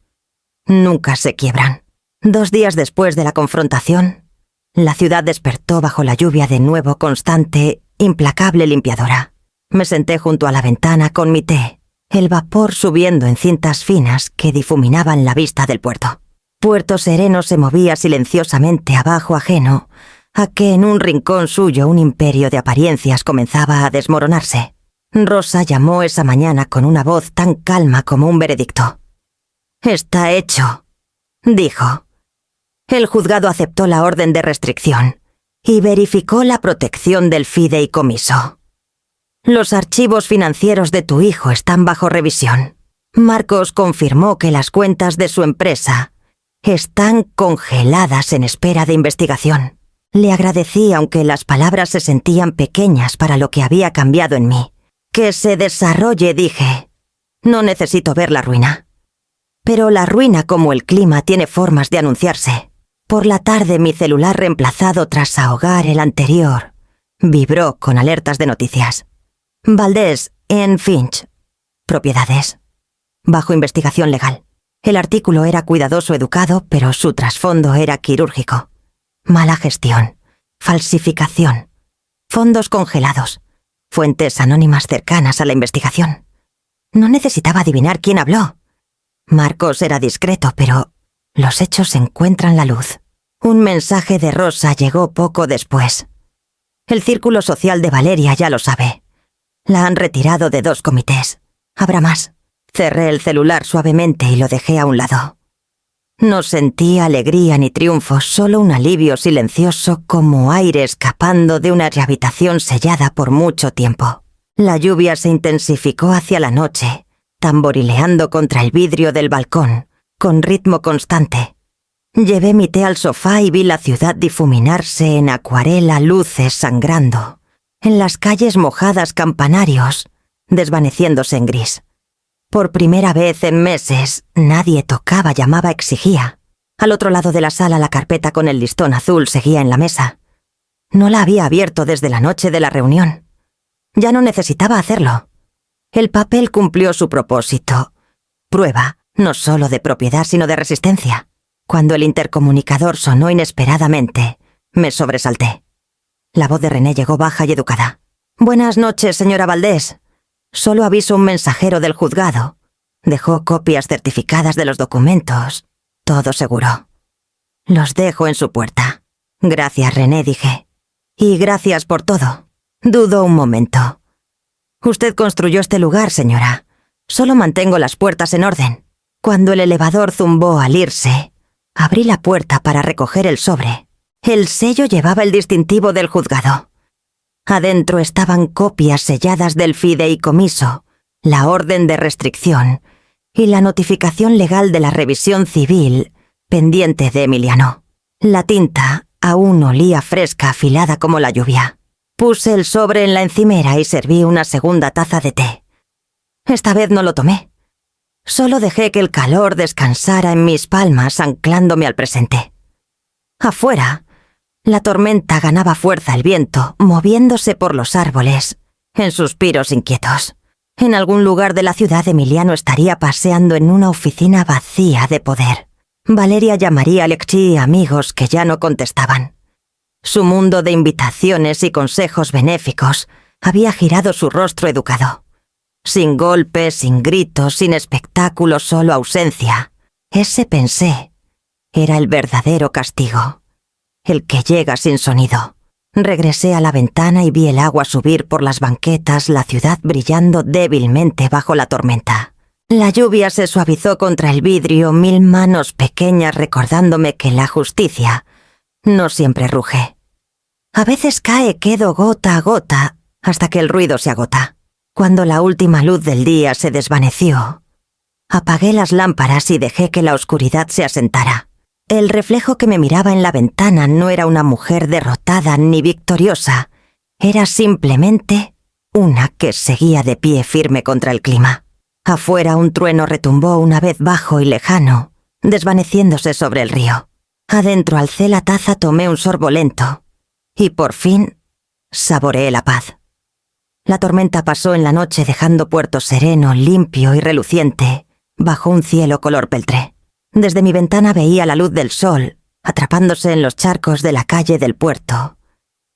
nunca se quiebran. 2 días después de la confrontación, la ciudad despertó bajo la lluvia de nuevo constante, implacable limpiadora. Me senté junto a la ventana con mi té, el vapor subiendo en cintas finas que difuminaban la vista del puerto. Puerto Sereno se movía silenciosamente abajo ajeno a que en un rincón suyo un imperio de apariencias comenzaba a desmoronarse. Rosa llamó esa mañana con una voz tan calma como un veredicto. «Está hecho», dijo. El juzgado aceptó la orden de restricción y verificó la protección del fideicomiso. Los archivos financieros de tu hijo están bajo revisión. Marcos confirmó que las cuentas de su empresa están congeladas en espera de investigación. Le agradecí, aunque las palabras se sentían pequeñas para lo que había cambiado en mí. Que se desarrolle, dije. No necesito ver la ruina. Pero la ruina, como el clima, tiene formas de anunciarse. Por la tarde mi celular reemplazado tras ahogar el anterior vibró con alertas de noticias. Valdés en Finch. Propiedades. Bajo investigación legal. El artículo era cuidadoso, educado, pero su trasfondo era quirúrgico. Mala gestión. Falsificación. Fondos congelados. Fuentes anónimas cercanas a la investigación. No necesitaba adivinar quién habló. Marcos era discreto, pero los hechos encuentran la luz. Un mensaje de Rosa llegó poco después. El círculo social de Valeria ya lo sabe. La han retirado de 2 comités. Habrá más. Cerré el celular suavemente y lo dejé a un lado. No sentí alegría ni triunfo, solo un alivio silencioso como aire escapando de una habitación sellada por mucho tiempo. La lluvia se intensificó hacia la noche, tamborileando contra el vidrio del balcón, con ritmo constante. Llevé mi té al sofá y vi la ciudad difuminarse en acuarela, luces sangrando. En las calles mojadas campanarios, desvaneciéndose en gris. Por primera vez en meses, nadie tocaba, llamaba, exigía. Al otro lado de la sala la carpeta con el listón azul seguía en la mesa. No la había abierto desde la noche de la reunión. Ya no necesitaba hacerlo. El papel cumplió su propósito. Prueba, no solo de propiedad sino de resistencia. Cuando el intercomunicador sonó inesperadamente, me sobresalté. La voz de René llegó baja y educada. «Buenas noches, señora Valdés. Solo aviso un mensajero del juzgado. Dejó copias certificadas de los documentos. Todo seguro. Los dejo en su puerta». «Gracias, René», dije. «Y gracias por todo». Dudó un momento. «Usted construyó este lugar, señora. Solo mantengo las puertas en orden». Cuando el elevador zumbó al irse, Abrí la puerta para recoger el sobre. El sello llevaba el distintivo del juzgado. Adentro estaban copias selladas del fideicomiso, la orden de restricción y la notificación legal de la revisión civil pendiente de Emiliano. La tinta aún olía fresca, afilada como la lluvia. Puse el sobre en la encimera y serví una segunda taza de té. Esta vez no lo tomé. Solo dejé que el calor descansara en mis palmas, anclándome al presente. Afuera, la tormenta ganaba fuerza, el viento, moviéndose por los árboles, en suspiros inquietos. En algún lugar de la ciudad, Emiliano estaría paseando en una oficina vacía de poder. Valeria llamaría a Alexei y amigos que ya no contestaban. Su mundo de invitaciones y consejos benéficos había girado su rostro educado. Sin golpes, sin gritos, sin espectáculo, solo ausencia. Ese, pensé, era el verdadero castigo. El que llega sin sonido. Regresé a la ventana y vi el agua subir por las banquetas, la ciudad brillando débilmente bajo la tormenta. La lluvia se suavizó contra el vidrio, 1000 manos pequeñas recordándome que la justicia no siempre ruge. A veces cae quedo gota a gota hasta que el ruido se agota. Cuando la última luz del día se desvaneció, apagué las lámparas y dejé que la oscuridad se asentara. El reflejo que me miraba en la ventana no era una mujer derrotada ni victoriosa, era simplemente una que seguía de pie firme contra el clima. Afuera un trueno retumbó una vez bajo y lejano, desvaneciéndose sobre el río. Adentro alcé la taza, tomé un sorbo lento y por fin saboreé la paz. La tormenta pasó en la noche dejando Puerto sereno, limpio y reluciente, bajo un cielo color peltre. Desde mi ventana veía la luz del sol, atrapándose en los charcos de la calle del puerto.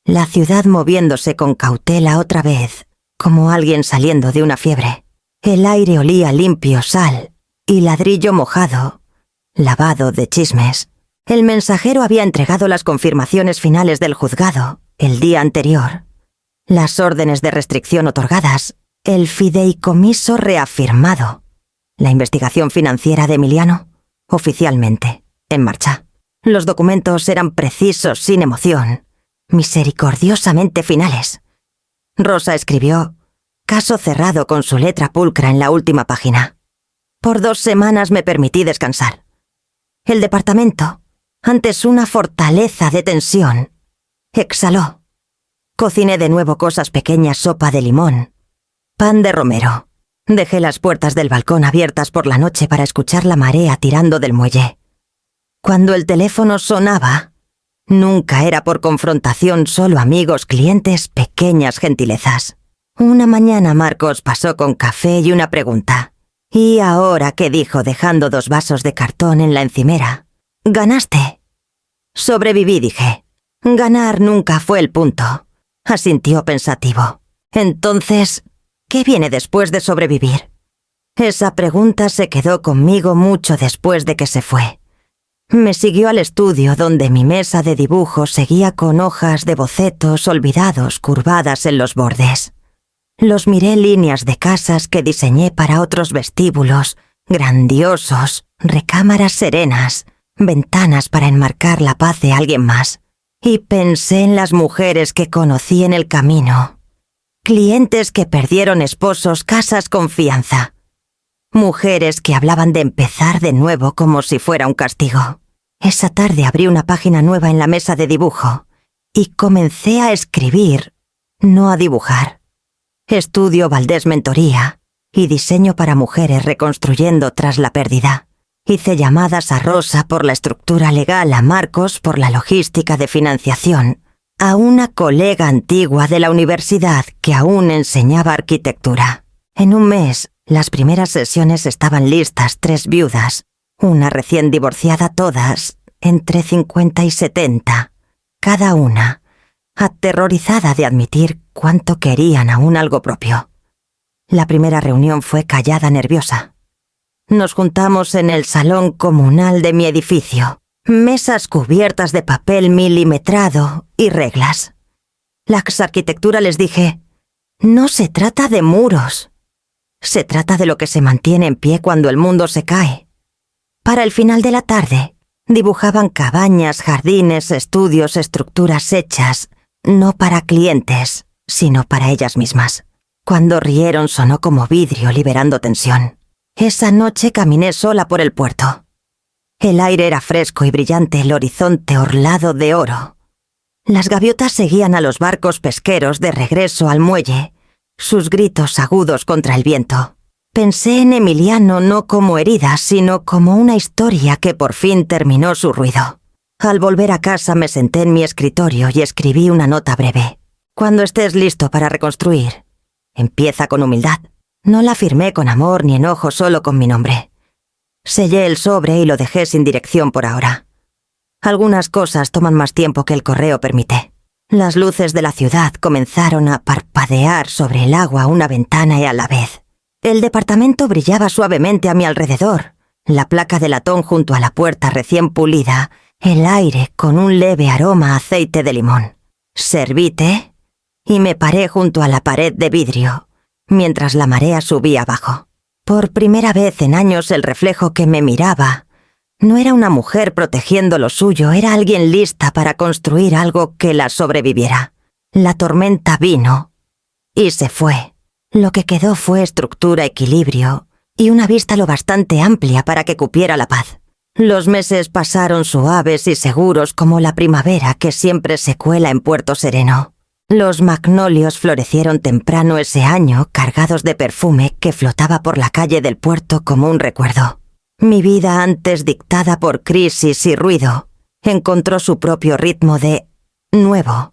La ciudad moviéndose con cautela otra vez, como alguien saliendo de una fiebre. El aire olía limpio, sal y ladrillo mojado, lavado de chismes. El mensajero había entregado las confirmaciones finales del juzgado el día anterior. Las órdenes de restricción otorgadas, el fideicomiso reafirmado, la investigación financiera de Emiliano, oficialmente, en marcha. Los documentos eran precisos, sin emoción, misericordiosamente finales. Rosa escribió, caso cerrado con su letra pulcra en la última página. Por 2 semanas me permití descansar. El departamento, antes una fortaleza de tensión, exhaló. Cociné de nuevo cosas pequeñas, sopa de limón, pan de romero. Dejé las puertas del balcón abiertas por la noche para escuchar la marea tirando del muelle. Cuando el teléfono sonaba, nunca era por confrontación, solo amigos, clientes, pequeñas gentilezas. Una mañana Marcos pasó con café y una pregunta. ¿Y ahora qué dijo dejando 2 vasos de cartón en la encimera? «Ganaste». «Sobreviví», dije. «Ganar nunca fue el punto», asintió pensativo. «Entonces, ¿qué viene después de sobrevivir?» Esa pregunta se quedó conmigo mucho después de que se fue. Me siguió al estudio donde mi mesa de dibujo seguía con hojas de bocetos olvidados curvadas en los bordes. Los miré, líneas de casas que diseñé para otros vestíbulos, grandiosos, recámaras serenas, ventanas para enmarcar la paz de alguien más. Y pensé en las mujeres que conocí en el camino. Clientes que perdieron esposos, casas, confianza. Mujeres que hablaban de empezar de nuevo como si fuera un castigo. Esa tarde abrí una página nueva en la mesa de dibujo y comencé a escribir, no a dibujar. Estudio Valdés Mentoría y diseño para mujeres reconstruyendo tras la pérdida. Hice llamadas a Rosa por la estructura legal, a Marcos por la logística de financiación, a una colega antigua de la universidad que aún enseñaba arquitectura. En un mes, las primeras sesiones estaban listas, 3 viudas, una recién divorciada, todas entre 50 y 70, cada una, aterrorizada de admitir cuánto querían aún algo propio. La primera reunión fue callada, nerviosa. Nos juntamos en el salón comunal de mi edificio, mesas cubiertas de papel milimetrado y reglas. Las arquitectura, les dije, no se trata de muros. Se trata de lo que se mantiene en pie cuando el mundo se cae. Para el final de la tarde, Dibujaban cabañas, jardines, estudios, estructuras hechas, no para clientes, sino para ellas mismas. Cuando rieron sonó como vidrio liberando tensión. Esa noche caminé sola por el puerto. El aire era fresco y brillante, el horizonte orlado de oro. Las gaviotas seguían a los barcos pesqueros de regreso al muelle, sus gritos agudos contra el viento. Pensé en Emiliano no como herida, sino como una historia que por fin terminó su ruido. Al volver a casa me senté en mi escritorio y escribí una nota breve. Cuando estés listo para reconstruir. Empieza con humildad. No la firmé con amor ni enojo, solo con mi nombre. Sellé el sobre y lo dejé sin dirección por ahora. Algunas cosas toman más tiempo que el correo permite. Las luces de la ciudad comenzaron a parpadear sobre el agua una ventana y a la vez. El departamento brillaba suavemente a mi alrededor, la placa de latón junto a la puerta recién pulida, el aire con un leve aroma a aceite de limón. Serví té y me paré junto a la pared de vidrio, mientras la marea subía abajo. Por primera vez en años el reflejo que me miraba no era una mujer protegiendo lo suyo, era alguien lista para construir algo que la sobreviviera. La tormenta vino y se fue. Lo que quedó fue estructura, equilibrio y una vista lo bastante amplia para que cupiera la paz. Los meses pasaron suaves y seguros como la primavera que siempre se cuela en Puerto Sereno. Los magnolios florecieron temprano ese año, cargados de perfume que flotaba por la calle del puerto como un recuerdo. Mi vida antes dictada por crisis y ruido encontró su propio ritmo de nuevo.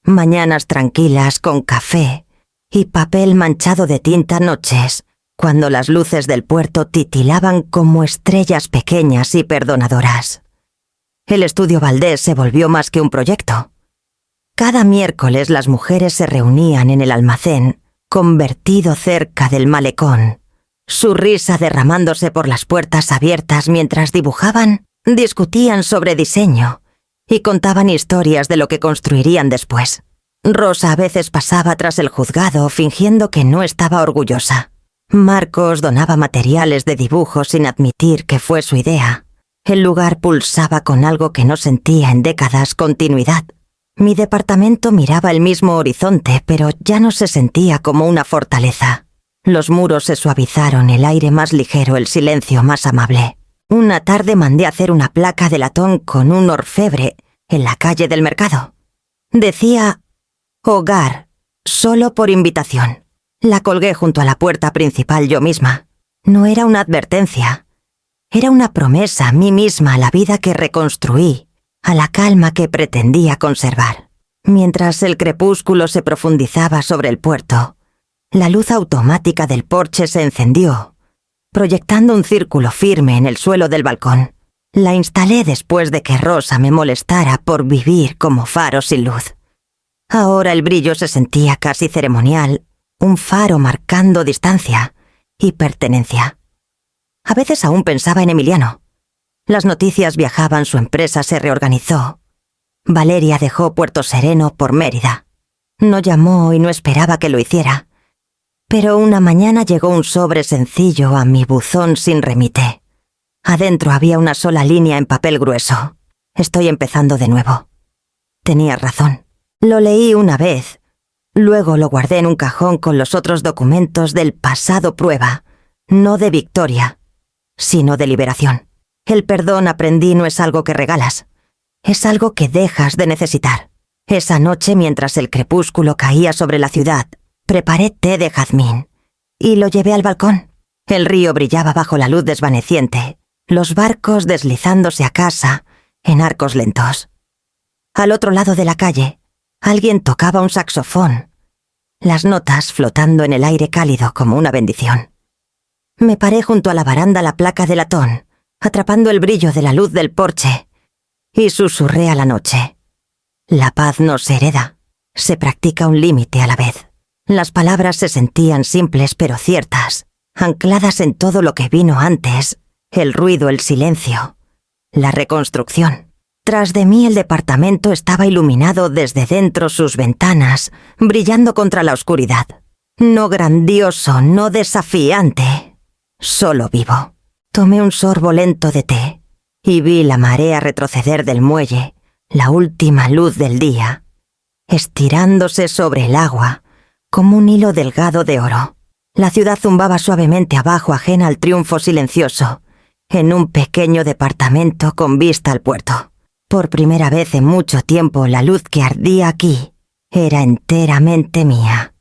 Mañanas tranquilas con café y papel manchado de tinta, noches cuando las luces del puerto titilaban como estrellas pequeñas y perdonadoras. El estudio Valdés se volvió más que un proyecto. Cada miércoles las mujeres se reunían en el almacén, convertido cerca del malecón, su risa derramándose por las puertas abiertas mientras dibujaban, discutían sobre diseño y contaban historias de lo que construirían después. Rosa a veces pasaba tras el juzgado fingiendo que no estaba orgullosa. Marcos donaba materiales de dibujo sin admitir que fue su idea. El lugar pulsaba con algo que no sentía en décadas: continuidad. Mi departamento miraba el mismo horizonte, pero ya no se sentía como una fortaleza. Los muros se suavizaron, el aire más ligero, el silencio más amable. Una tarde mandé hacer una placa de latón con un orfebre en la calle del mercado. Decía hogar, solo por invitación. La colgué junto a la puerta principal yo misma. No era una advertencia. Era una promesa a mí misma, a la vida que reconstruí, a la calma que pretendía conservar. Mientras el crepúsculo se profundizaba sobre el puerto, la luz automática del porche se encendió, proyectando un círculo firme en el suelo del balcón. La instalé después de que Rosa me molestara por vivir como faro sin luz. Ahora el brillo se sentía casi ceremonial, un faro marcando distancia y pertenencia. A veces aún pensaba en Emiliano. Las noticias viajaban, su empresa se reorganizó. Valeria dejó Puerto Sereno por Mérida. No llamó y no esperaba que lo hiciera. Pero una mañana llegó un sobre sencillo a mi buzón sin remite. Adentro había una sola línea en papel grueso. Estoy empezando de nuevo. Tenía razón. Lo leí una vez. Luego lo guardé en un cajón con los otros documentos del pasado prueba, no de victoria, sino de liberación. El perdón, aprendí, no es algo que regalas. Es algo que dejas de necesitar. Esa noche, mientras el crepúsculo caía sobre la ciudad, preparé té de jazmín y lo llevé al balcón. El río brillaba bajo la luz desvaneciente, los barcos deslizándose a casa en arcos lentos. Al otro lado de la calle, alguien tocaba un saxofón, las notas flotando en el aire cálido como una bendición. Me paré junto a la baranda, la placa de latón, atrapando el brillo de la luz del porche, y susurré a la noche. La paz no se hereda, se practica un límite a la vez. Las palabras se sentían simples pero ciertas, ancladas en todo lo que vino antes, el ruido, el silencio, la reconstrucción. Tras de mí el departamento estaba iluminado desde dentro, sus ventanas, brillando contra la oscuridad. No grandioso, no desafiante, solo vivo. Tomé un sorbo lento de té. y vi la marea retroceder del muelle, la última luz del día, estirándose sobre el agua como un hilo delgado de oro. La ciudad zumbaba suavemente abajo, ajena al triunfo silencioso, en un pequeño departamento con vista al puerto. Por primera vez en mucho tiempo, la luz que ardía aquí era enteramente mía.